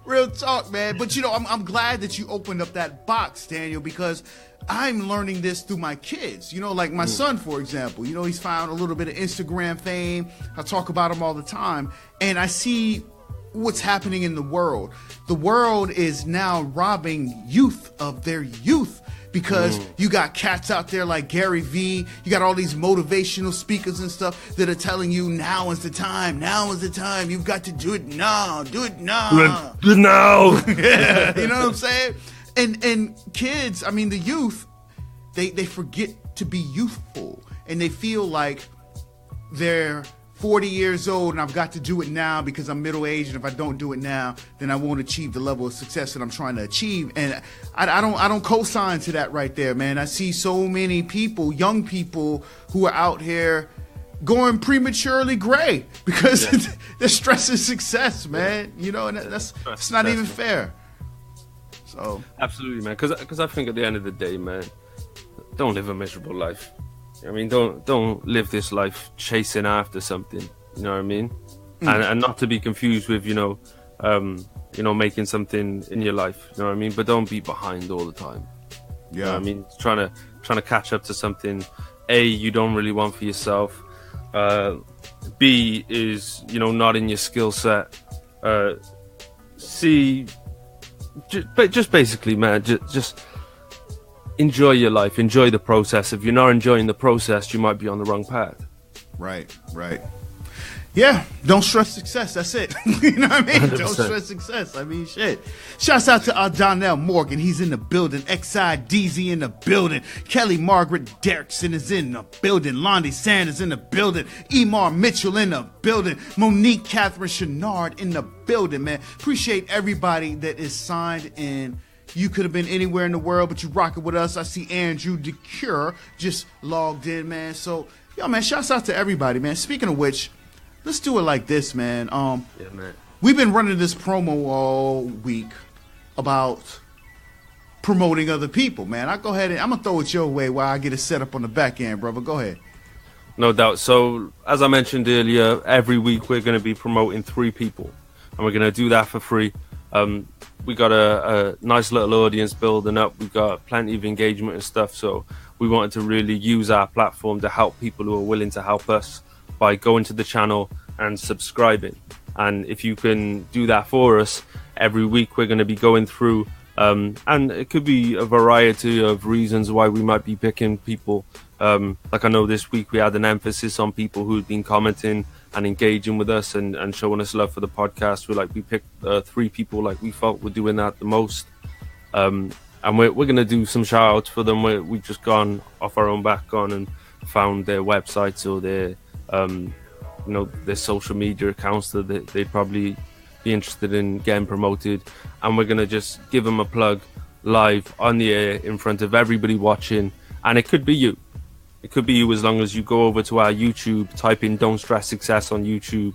Real talk, man. But, you know, I'm glad that you opened up that box, Daniel, because I'm learning this through my kids. You know, like my son, for example. You know, he's found a little bit of Instagram fame. I talk about him all the time. And I see what's happening in the world. The world is now robbing youth of their youth because you got cats out there like Gary Vee. You got all these motivational speakers and stuff that are telling you now is the time. Now is the time. You've got to do it now. Do it now. Do it now. Yeah, you know what I'm saying? And kids, I mean the youth, they forget to be youthful, and they feel like they're 40 years old and I've got to do it now because I'm middle-aged, and if I don't do it now, then I won't achieve the level of success that I'm trying to achieve. And I don't co-sign to that right there, man. I see so many people, young people, who are out here going prematurely gray because they're stressing success, man. You know, and that's not even fair. So absolutely, man. Because I think at the end of the day, man, don't live a miserable life. I mean, don't live this life chasing after something. You know what I mean? And not to be confused with, you know, making something in your life. You know what I mean? But don't be behind all the time. Yeah. You know what I mean, trying to catch up to something A, you don't really want for yourself. B is, you know, not in your skill set. C, just basically, man, just enjoy your life, enjoy the process. If you're not enjoying the process, you might be on the wrong path. Right. Yeah, don't stress success. That's it. You know what I mean? 100%. Don't stress success. I mean, shit. Shouts out to Donnell Morgan. He's in the building. XIDZ in the building. Kelly Margaret Derrickson is in the building. Londi Sanders in the building. Emar Mitchell in the building. Monique Catherine Chenard in the building, man. Appreciate everybody that is signed in You could have been anywhere in the world, but you rocking with us. I see Andrew DeCure just logged in, man. So, yo, man, shouts out to everybody, man. Speaking of which, let's do it like this, man. Yeah, man. We've been running this promo all week about promoting other people, man. I'm going to throw it your way while I get it set up on the back end, brother. Go ahead. No doubt. So, as I mentioned earlier, every week we're going to be promoting 3 people, and we're going to do that for free. We got a nice little audience building up. We got plenty of engagement and stuff. So we wanted to really use our platform to help people who are willing to help us by going to the channel and subscribing. And if you can do that for us, every week we're going to be going through, and it could be a variety of reasons why we might be picking people. Like I know this week we had an emphasis on people who've been commenting and engaging with us and showing us love for the podcast. We picked 3 people like we felt were doing that the most. And we're going to do some shout outs for them. We've just gone off our own back and found their websites or their, their social media accounts that they'd probably be interested in getting promoted. And we're going to just give them a plug live on the air in front of everybody watching. And it could be you. It could be you as long as you go over to our YouTube, type in Don't Stress Success on YouTube,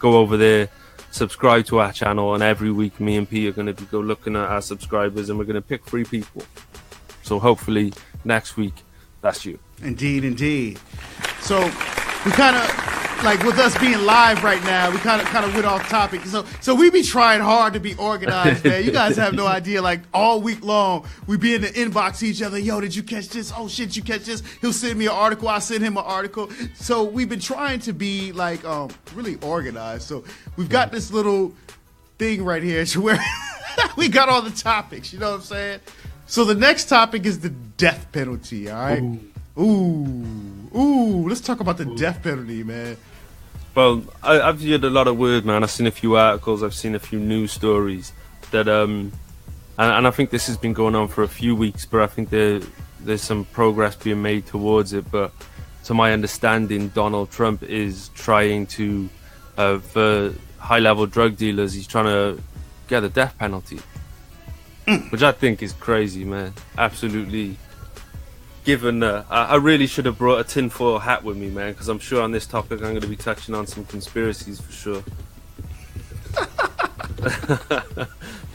go over there, subscribe to our channel, and every week me and P are going to go looking at our subscribers and we're going to pick 3 people. So hopefully next week, that's you. Indeed. So we kind of, like with us being live right now, we kind of went off topic. So we be trying hard to be organized, man. You guys have no idea. Like all week long, we be in the inbox to each other. Yo, did you catch this? Oh shit, you catch this? He'll send me an article. I send him an article. So we've been trying to be like really organized. So we've got this little thing right here to where we got all the topics. You know what I'm saying? So the next topic is the death penalty. All right. Ooh. Let's talk about the death penalty, man. Well, I've heard a lot of word, man. I've seen a few articles, I've seen a few news stories that, and I think this has been going on for a few weeks, but I think there's some progress being made towards it. But to my understanding, Donald Trump is trying to, for high-level drug dealers, he's trying to get a death penalty, which I think is crazy, man. Absolutely. Given I really should have brought a tinfoil hat with me, man, because I'm sure on this topic I'm going to be touching on some conspiracies for sure.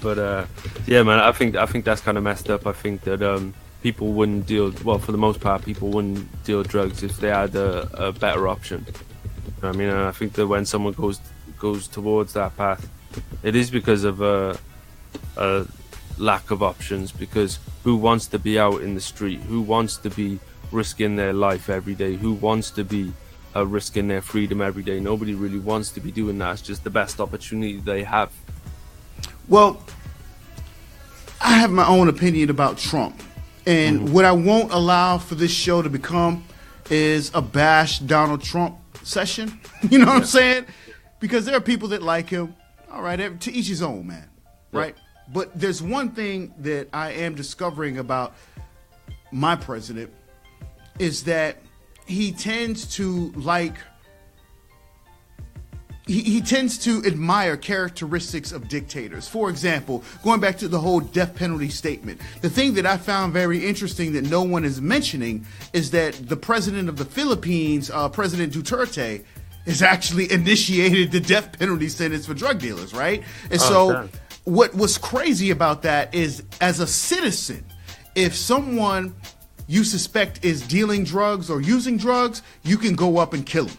But yeah, man, I think that's kind of messed up. I think that people wouldn't deal, well, for the most part, people wouldn't deal drugs if they had a better option. You know what I mean, I think that when someone goes towards that path, it is because of a lack of options, because who wants to be out in the street? Who wants to be risking their life every day? Who wants to be risking their freedom every day? Nobody really wants to be doing that. It's just the best opportunity they have. Well, I have my own opinion about Trump, and what I won't allow for this show to become is a bash Donald Trump session. You know what I'm saying? Because there are people that like him. All right, to each his own, man. Right? But there's one thing that I am discovering about my president is that he tends to he tends to admire characteristics of dictators. For example, going back to the whole death penalty statement, the thing that I found very interesting that no one is mentioning is that the president of the Philippines, President Duterte, has actually initiated the death penalty sentence for drug dealers, right? And what was crazy about that is, as a citizen, if someone you suspect is dealing drugs or using drugs, you can go up and kill them.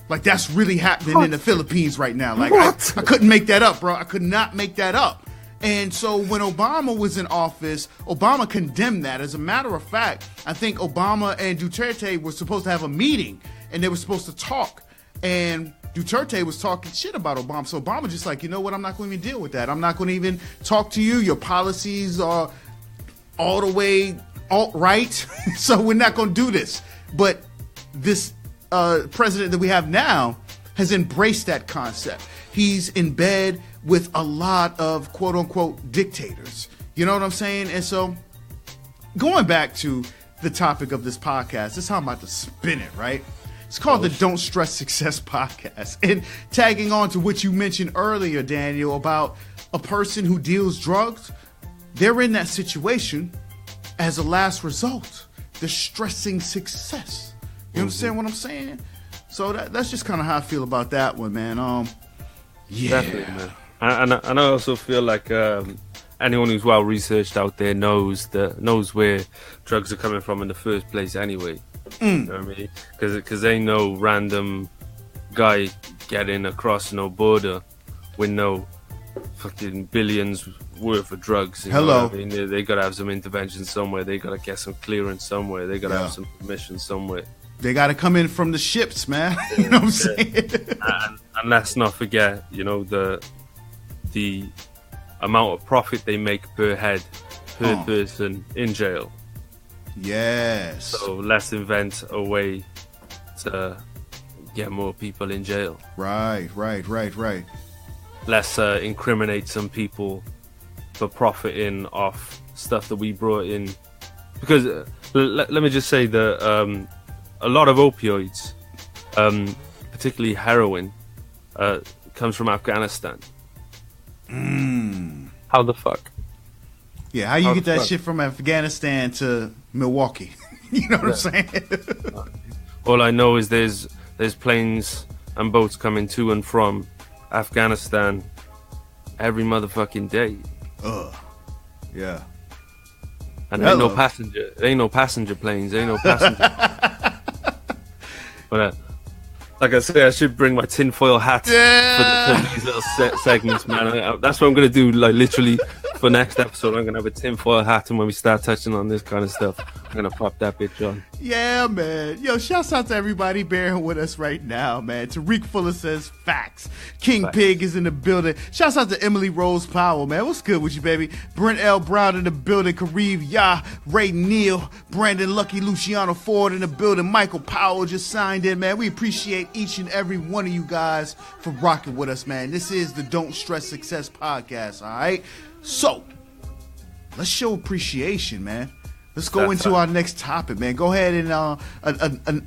Like, that's really happening in the Philippines right now. Like, I couldn't make that up, bro. I could not make that up. And so when Obama was in office, Obama condemned that. As a matter of fact, I think Obama and Duterte were supposed to have a meeting, and they were supposed to talk. And Duterte was talking shit about Obama. So Obama just like, you know what? I'm not going to even deal with that. I'm not going to even talk to you. Your policies are all the way alt-right. So we're not going to do this. But this president that we have now has embraced that concept. He's in bed with a lot of quote unquote dictators. You know what I'm saying? And so going back to the topic of this podcast, this is how I'm about to spin it, right? It's called the Don't Stress Success Podcast. And tagging on to what you mentioned earlier, Daniel, about a person who deals drugs, they're in that situation as a last result. They're stressing success. You understand what I'm saying? So that's just kind of how I feel about that one, man. Yeah. Definitely, man. And I also feel like anyone who's well researched out there knows where drugs are coming from in the first place anyway. You know what I mean? Because ain't no random guy getting across no border with no fucking billions worth of drugs. You know what I mean? They gotta have some intervention somewhere. They gotta get some clearance somewhere. They gotta have some permission somewhere. They gotta come in from the ships, man. You know what I'm saying? And let's not forget, you know, the amount of profit they make per head per person in jail. Yes. So let's invent a way to get more people in jail. Right. Let's incriminate some people for profiting off stuff that we brought in. Because let me just say that a lot of opioids, particularly heroin, comes from Afghanistan. How the fuck? Yeah, how you get that shit from Afghanistan to Milwaukee? You know what I'm saying? All I know is there's planes and boats coming to and from Afghanistan every motherfucking day. Yeah. And there ain't no passenger planes. There ain't no passenger. But like I say, I should bring my tinfoil hat for these little segments, man. That's what I'm gonna do. Like literally, for next episode, I'm gonna have a tinfoil hat, and when we start touching on this kind of stuff, I'm gonna pop that bitch on. Yeah, man. Yo, shouts out to everybody bearing with us right now, man. Tariq Fuller says facts. King Pig is in the building. Shouts out to Emily Rose Powell, man. What's good with you, baby? Brent L. Brown in the building. Kareem Yah, Ray Neal, Brandon Lucky, Luciano Ford in the building. Michael Powell just signed in, man. We appreciate each and every one of you guys for rocking with us, man. This is the Don't Stress Success podcast, all right? So, let's show appreciation, man. Let's go into our next topic, man. Go ahead and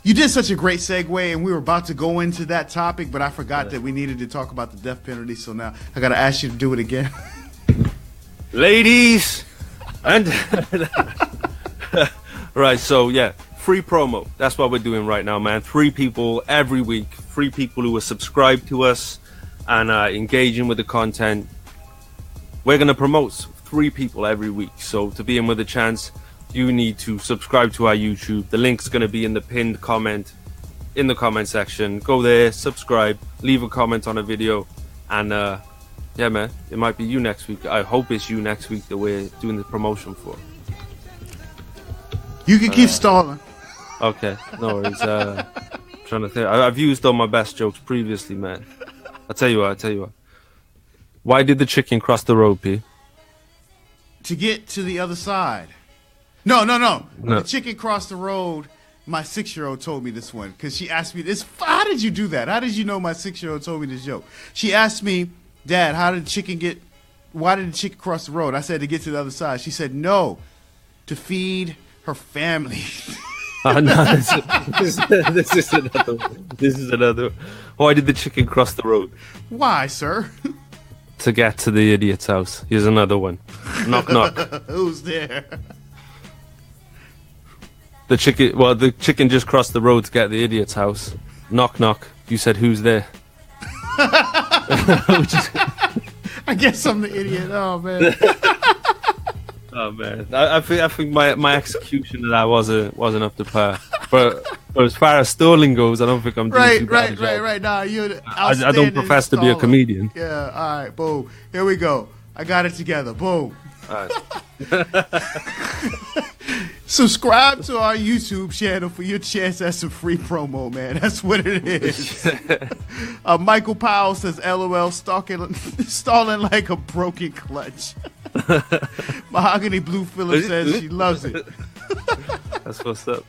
you did such a great segue, and we were about to go into that topic, but I forgot that we needed to talk about the death penalty. So now I got to ask you to do it again. Ladies and right, so yeah, free promo. That's what we're doing right now, man. 3 people every week. 3 people who are subscribed to us and engaging with the content. We're going to promote 3 people every week. So to be in with a chance, you need to subscribe to our YouTube. The link's going to be in the pinned comment in the comment section. Go there, subscribe, leave a comment on a video, and yeah, man, it might be you next week. I hope it's you next week that we're doing the promotion for. You can keep stalling. Okay, no worries. Trying to think. I've used all my best jokes previously, man. I'll tell you what. Why did the chicken cross the road, P? To get to the other side. No. The chicken crossed the road. My 6-year-old told me this one because she asked me this. How did you do that? How did you know my 6-year-old told me this joke? She asked me, Dad, why did the chicken cross the road? I said to get to the other side. She said no, to feed her family. Oh, no, this is another one. This is another one. Why did the chicken cross the road? Why, sir? To get to the idiot's house. Here's another one. Knock, knock. Who's there? The chicken just crossed the road to get the idiot's house. Knock, knock. You said, who's there? I guess I'm the idiot. Oh, man. Oh man, I think my execution of that wasn't up to par. But as far as stalling goes, I don't think I'm doing too bad. Right. Nah, you're I don't profess to be a comedian. Yeah. All right. Boom. Here we go. I got it together. Boom. All right. Subscribe to our YouTube channel for your chance at some free promo, man. That's what it is. Michael Powell says, LOL, stalling like a broken clutch. Mahogany Blue Phillip says she loves it. That's what's up.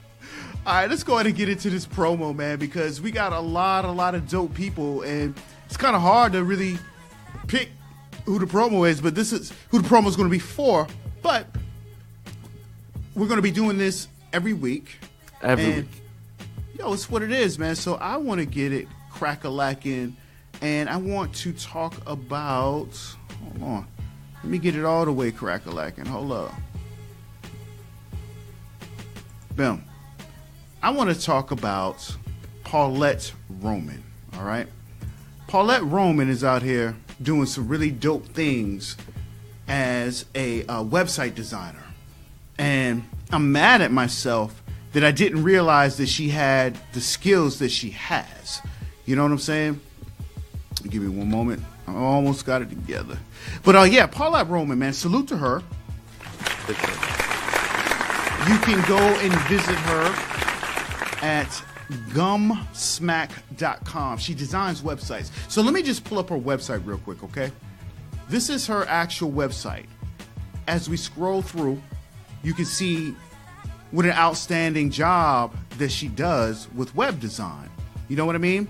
All right, let's go ahead and get into this promo, man, because we got a lot of dope people, and it's kind of hard to really pick who the promo is, but this is who the promo is going to be for. But we're going to be doing this every week. Every week. Yo, it's what it is, man. So I want to get it crack-a-lacking, and I want to talk about... Hold on. Let me get it all the way crack-a-lackin'. Hold up. Boom. I want to talk about Paulette Roman, all right? Paulette Roman is out here doing some really dope things as a website designer. And I'm mad at myself that I didn't realize that she had the skills that she has. You know what I'm saying? Give me one moment. I almost got it together. But yeah, Paulette Roman, man, salute to her. You can go and visit her at gumsmack.com. She designs websites. So let me just pull up her website real quick, okay? This is her actual website. As we scroll through, you can see what an outstanding job that she does with web design. You know what I mean?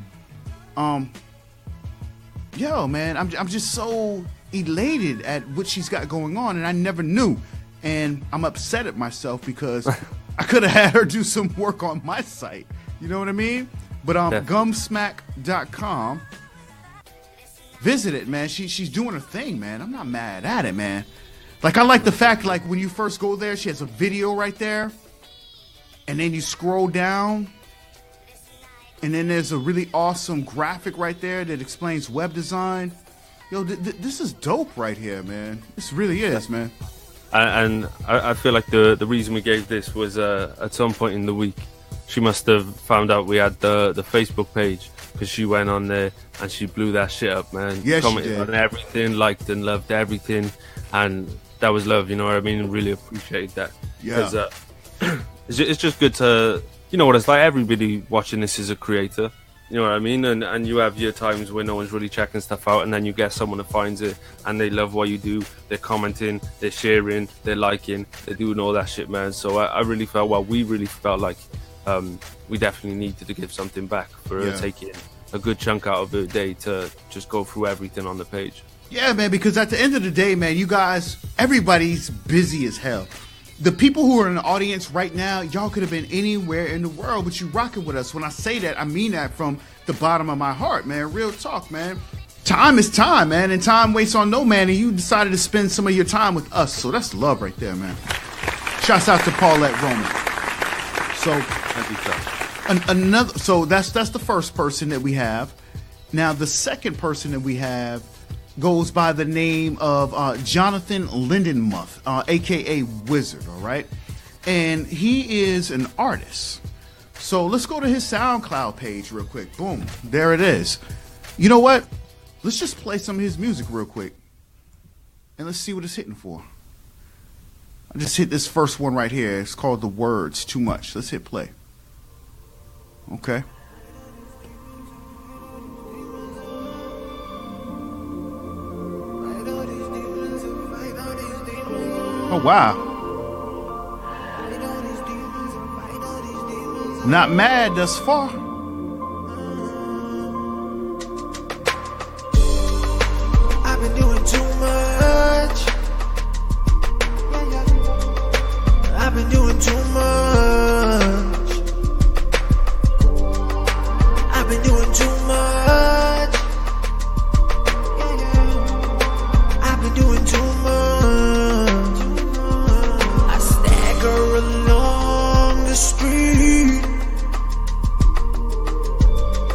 Yo, man, I'm just so elated at what she's got going on, and I never knew. And I'm upset at myself because I could have had her do some work on my site. You know what I mean? But gumsmack.com. Visit it, man. She's doing her thing, man. I'm not mad at it, man. Like, I like the fact, like, when you first go there, she has a video right there. And then you scroll down. And then there's a really awesome graphic right there that explains web design. Yo, this is dope right here, man. This really is, man. And I feel like the reason we gave this was at some point in the week, she must have found out we had the Facebook page, because she went on there and she blew that shit up, man. Yeah, commented she did. on everything, liked and loved everything, and that was love. You know what I mean? Really appreciate that. Yeah. It's just good to, you know what it's like. Everybody watching this is a creator. You know what I mean? And you have your times where no one's really checking stuff out, and then you get someone that finds it and they love what you do. They're commenting, they're sharing, they're liking, they're doing all that shit, man. So I really felt, we really felt like we definitely needed to give something back for her taking a good chunk out of her day to just go through everything on the page. Yeah, man, because at the end of the day, man, you guys, everybody's busy as hell. The people who are in the audience right now, y'all could have been anywhere in the world, but you rocking with us. When I say that, I mean that from the bottom of my heart, man. Real talk, man. Time is time, man, and time waits on no man, and you decided to spend some of your time with us, so that's love right there, man. Shouts out to Paulette Roman. So, so that's the first person that we have. Now, the second person that we have goes by the name of Jonathan Lindenmuth, aka Wizard, all right? And he is an artist. So let's go to his SoundCloud page real quick. Boom, there it is. You know what? Let's just play some of his music real quick. And let's see what it's hitting for. I just hit this first one right here. It's called The Words Too Much. Let's hit play. Okay. Oh, wow. Not mad thus far. I've been doing too much. I've been doing too much. I've been doing too much. I've been doing too much. I stagger along the street,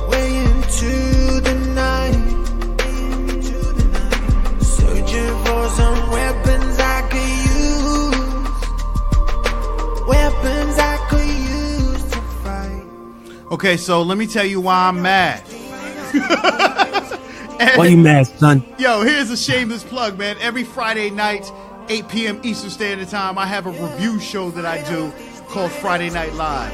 way into the night, searching for some weapons I could use, weapons I could use to fight. Okay, so let me tell you why I'm mad. Why you mad, son? Yo, here's a shameless plug, man. Every Friday night, 8 p.m. Eastern Standard Time, I have a review show that I do called Friday Night Live.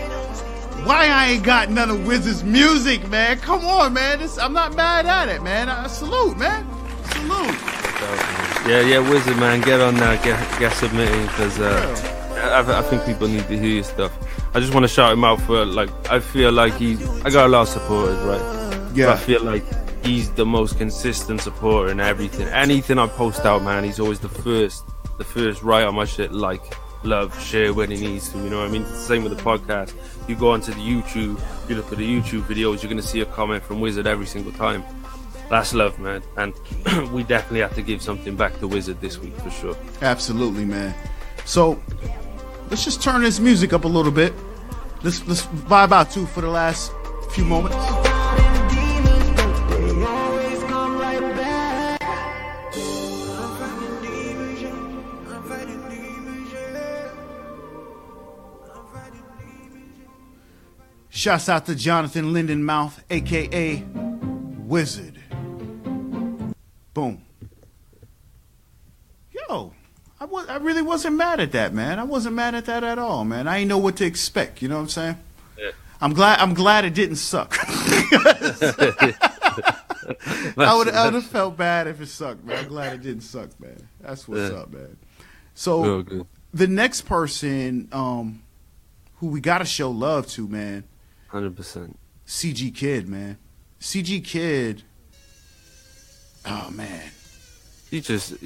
Why I ain't got none of Wizard's music, man? Come on, man. I'm not mad at it, man. Salute, man. Salute. Yeah, Wizard, man. Get on that. Get submitting, because I think people need to hear your stuff. I just want to shout him out for, like, I feel like I got a lot of supporters, right? Yeah. But I feel like he's the most consistent supporter in everything. Anything I post out, man, he's always the first right on my shit, like, love, share when he needs to, you know what I mean? It's the same with the podcast. You go onto the YouTube, you look at the YouTube videos, you're going to see a comment from Wizard every single time. That's love, man. And we definitely have to give something back to Wizard this week for sure. Absolutely, man. So let's just turn this music up a little bit. Let's vibe out too for the last few moments. Shouts out to Jonathan Lindenmouth, aka Wizard. Boom. Yo, I really wasn't mad at that, man. I wasn't mad at that at all, man. I didn't know what to expect. You know what I'm saying? Yeah. I'm glad it didn't suck. I would have felt bad if it sucked, man. I'm glad it didn't suck, man. That's what's up, man. So the next person who we gotta show love to, man. 100%. CG Kid, man. CG Kid. Oh man. He just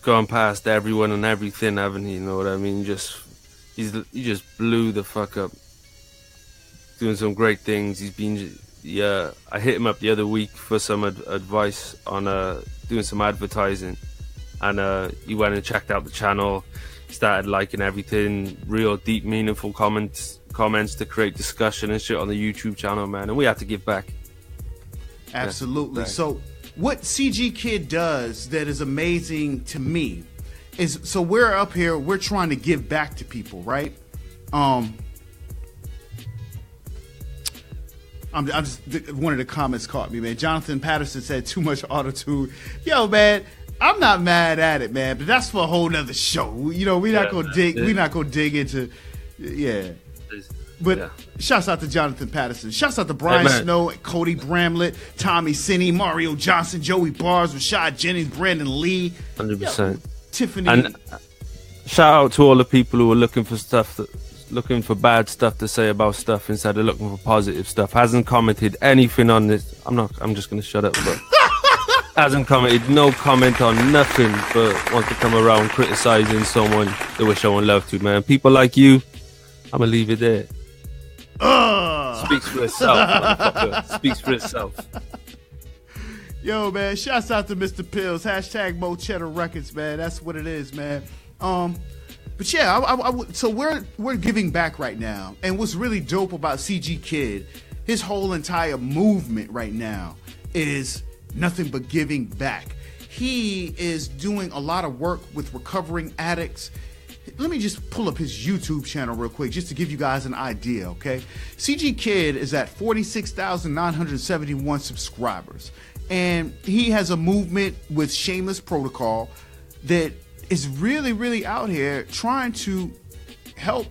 gone past everyone and everything, haven't he? You know what I mean? He just blew the fuck up. Doing some great things. He's been, I hit him up the other week for some advice on doing some advertising, and he went and checked out the channel, started liking everything, real deep, meaningful comments to create discussion and shit on the YouTube channel, man. And we have to give back. Absolutely. Yeah, so what CG Kid does that is amazing to me is, so we're up here, we're trying to give back to people, right? I'm just, one of the comments caught me, man. Jonathan Patterson said too much auto-tune. Yo, man, I'm not mad at it, man, but that's for a whole nother show. You know, we're not gonna dig into, yeah. But shouts out to Jonathan Patterson. Shouts out to Brian Snow, Cody Bramlett, Tommy Sinney, Mario Johnson, Joey Bars, Rashad Jennings, Brandon Lee. 100%. Tiffany. And shout out to all the people who are looking for bad stuff to say about stuff instead of looking for positive stuff. Hasn't commented anything on this. I'm just going to shut up. But hasn't commented no comment on nothing, but wants to come around criticizing someone that we're showing love to, man. People like you, I'm going to leave it there. Speaks for itself, motherfucker. Speaks for itself. Yo, man, shouts out to Mr. Pills. Hashtag Mo Cheddar Records, man. That's what it is, man. But yeah, so we're giving back right now. And what's really dope about CG Kid, his whole entire movement right now is nothing but giving back. He is doing a lot of work with recovering addicts. Let me just pull up his YouTube channel real quick just to give you guys an idea, okay? CG Kid is at 46,971 subscribers. And he has a movement with Shameless Protocol that is really, really out here trying to help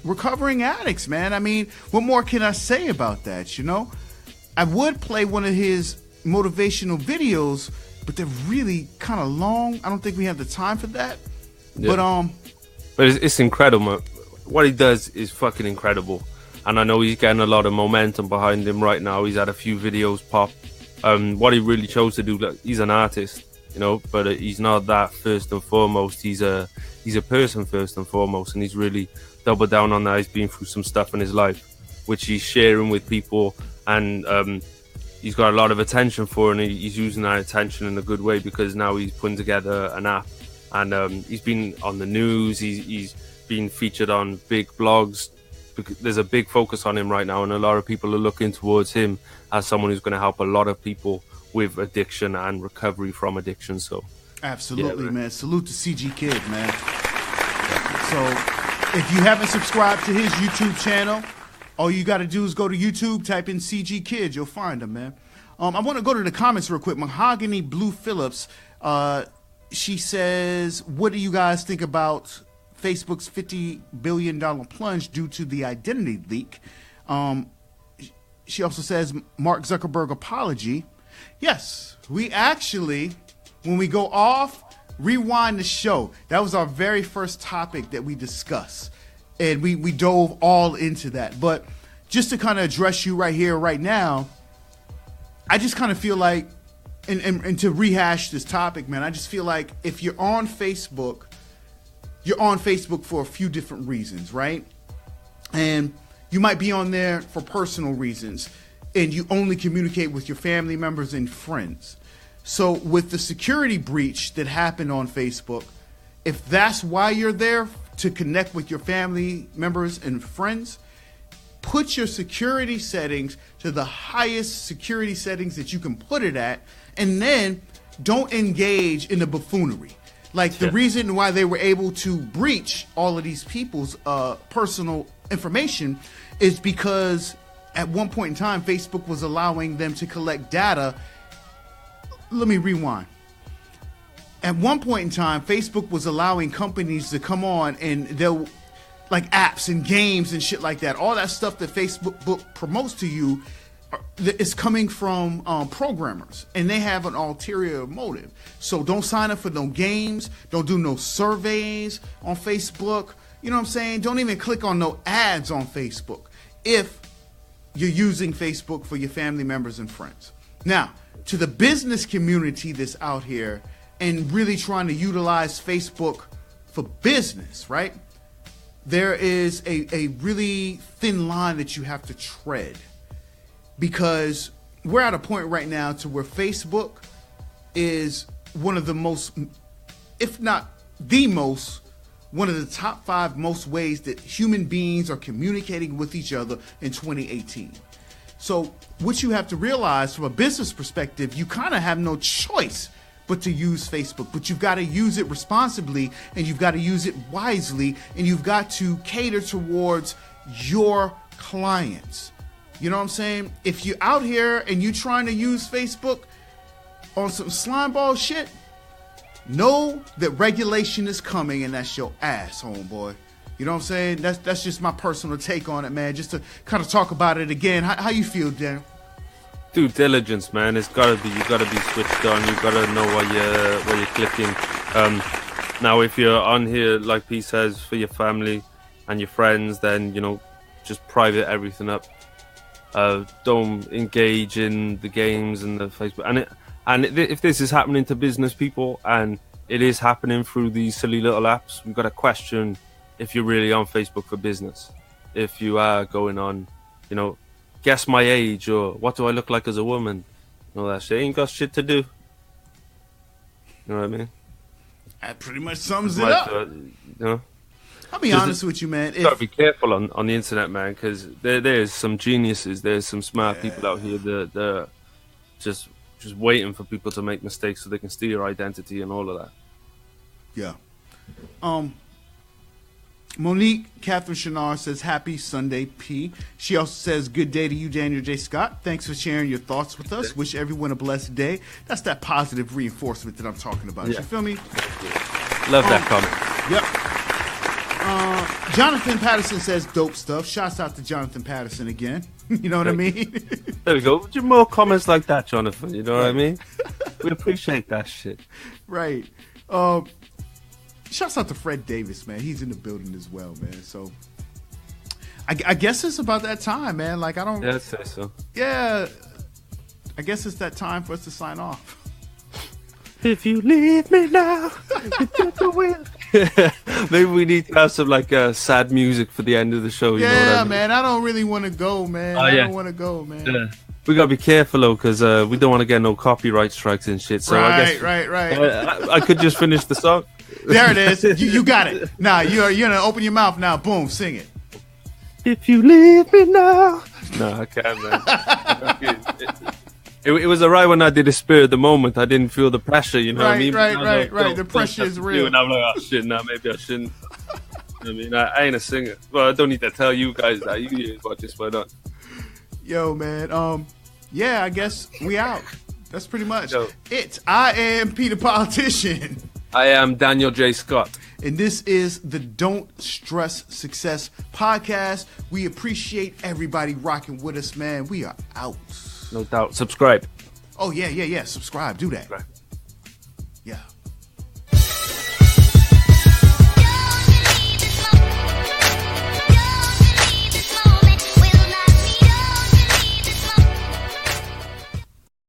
recovering addicts, man. I mean, what more can I say about that, you know? I would play one of his motivational videos, but they're really kind of long. I don't think we have the time for that. Yeah. But it's incredible. What he does is fucking incredible. And I know he's getting a lot of momentum behind him right now. He's had a few videos pop. What he really chose to do, like, he's an artist, you know, but he's not that first and foremost. He's a person first and foremost, and he's really doubled down on that. He's been through some stuff in his life, which he's sharing with people, and he's got a lot of attention for, and he's using that attention in a good way, because now he's putting together an app, and he's been on the news. He's been featured on big blogs. There's a big focus on him right now, and a lot of people are looking towards him as someone who's going to help a lot of people with addiction and recovery from addiction. So absolutely, yeah, man. Salute to CG Kid, man. So if you haven't subscribed to his YouTube channel, all you got to do is go to YouTube, type in CG Kid, you'll find him, man. I want to go to the comments real quick. Mahogany Blue Phillips, she says, what do you guys think about Facebook's $50 billion plunge due to the identity leak? She also says, Mark Zuckerberg apology. Yes, we actually, when we go off, rewind the show. That was our very first topic that we discussed. And we dove all into that. But just to kind of address you right here, right now, I just kind of feel like, and to rehash this topic, man, I just feel like if you're on Facebook for a few different reasons, right? And you might be on there for personal reasons. and you only communicate with your family members and friends. So with the security breach that happened on Facebook, if that's why you're there, to connect with your family members and friends, put your security settings to the highest security settings that you can put it at, and then don't engage in the buffoonery. Like, the reason why they were able to breach all of these people's personal information is because at one point in time, Facebook was allowing them to collect data. Let me rewind. At one point in time, Facebook was allowing companies to come on and they'll, like apps and games and shit like that. All that stuff that Facebook promotes to you is coming from programmers, and they have an ulterior motive. So don't sign up for no games. Don't do no surveys on Facebook. You know what I'm saying? Don't even click on no ads on Facebook if you're using Facebook for your family members and friends. Now, to the business community that's out here and really trying to utilize Facebook for business, right? There is a really thin line that you have to tread, because we're at a point right now to where Facebook is one of the most, if not the most, one of the top 5 most ways that human beings are communicating with each other in 2018. So what you have to realize from a business perspective, you kind of have no choice but to use Facebook, but you've got to use it responsibly, and you've got to use it wisely, and you've got to cater towards your clients. You know what I'm saying? If you're out here and you're trying to use Facebook on some slimeball shit, know that regulation is coming, and that's your ass, homeboy. You know what I'm saying? That's just my personal take on it, man. Just to kind of talk about it again. How you feel, Dan? Due diligence, man. It's gotta be. You gotta be switched on. You gotta know where you're clicking. Now, if you're on here, like P says, for your family and your friends, then just private everything up. Don't engage in the games and the Facebook. And if this is happening to business people, and it is happening through these silly little apps, we've got to question if you're really on Facebook for business. If you are going on, guess my age, or what do I look like as a woman? That shit ain't got shit to do. You know what I mean? That pretty much sums it up. I'll be honest with you, man. You gotta be careful on the internet, man, because there's some geniuses, there's some smart people out here that just waiting for people to make mistakes so they can steal your identity and all of that. Yeah. Monique Catherine Chenard says, happy Sunday, P. She also says, good day to you, Daniel J. Scott. Thanks for sharing your thoughts with us. Wish everyone a blessed day. That's that positive reinforcement that I'm talking about. Yeah. You feel me? Love that comment. Yep. Jonathan Patterson says, dope stuff. Shouts out to Jonathan Patterson again. You know what I mean? There we go. More comments like that, Jonathan. You know what I mean? We appreciate that shit. Right. Shouts out to Fred Davis, man. He's in the building as well, man. So I guess it's about that time, man. Like, I don't... Yeah, I'd say so. Yeah. I guess it's that time for us to sign off. If you leave me now, you get the wind. Maybe we need to have some sad music for the end of the show. You know what I mean? Man. I don't really want to go, man. I don't want to go, man. Yeah. We gotta be careful though, because we don't want to get no copyright strikes and shit. So I guess I could just finish the song. There it is. You got it. Now you're gonna open your mouth now. Boom, sing it. If you leave me now. No, I can't, man. It was alright when I did a Spirit of the Moment. I didn't feel the pressure, you know what I mean? Right. The pressure is real. And I'm like, oh shit, now maybe I shouldn't. I mean, I ain't a singer. Well, I don't need to tell you guys that. You watch this, why not? Yo, man. Yeah, I guess we out. That's pretty much it. I am PThePolitician. I am Daniel J. Scott. And this is the Don't Stress Success podcast. We appreciate everybody rocking with us, man. We are out. No doubt. Subscribe. Oh, yeah. Subscribe. Do that. Yeah.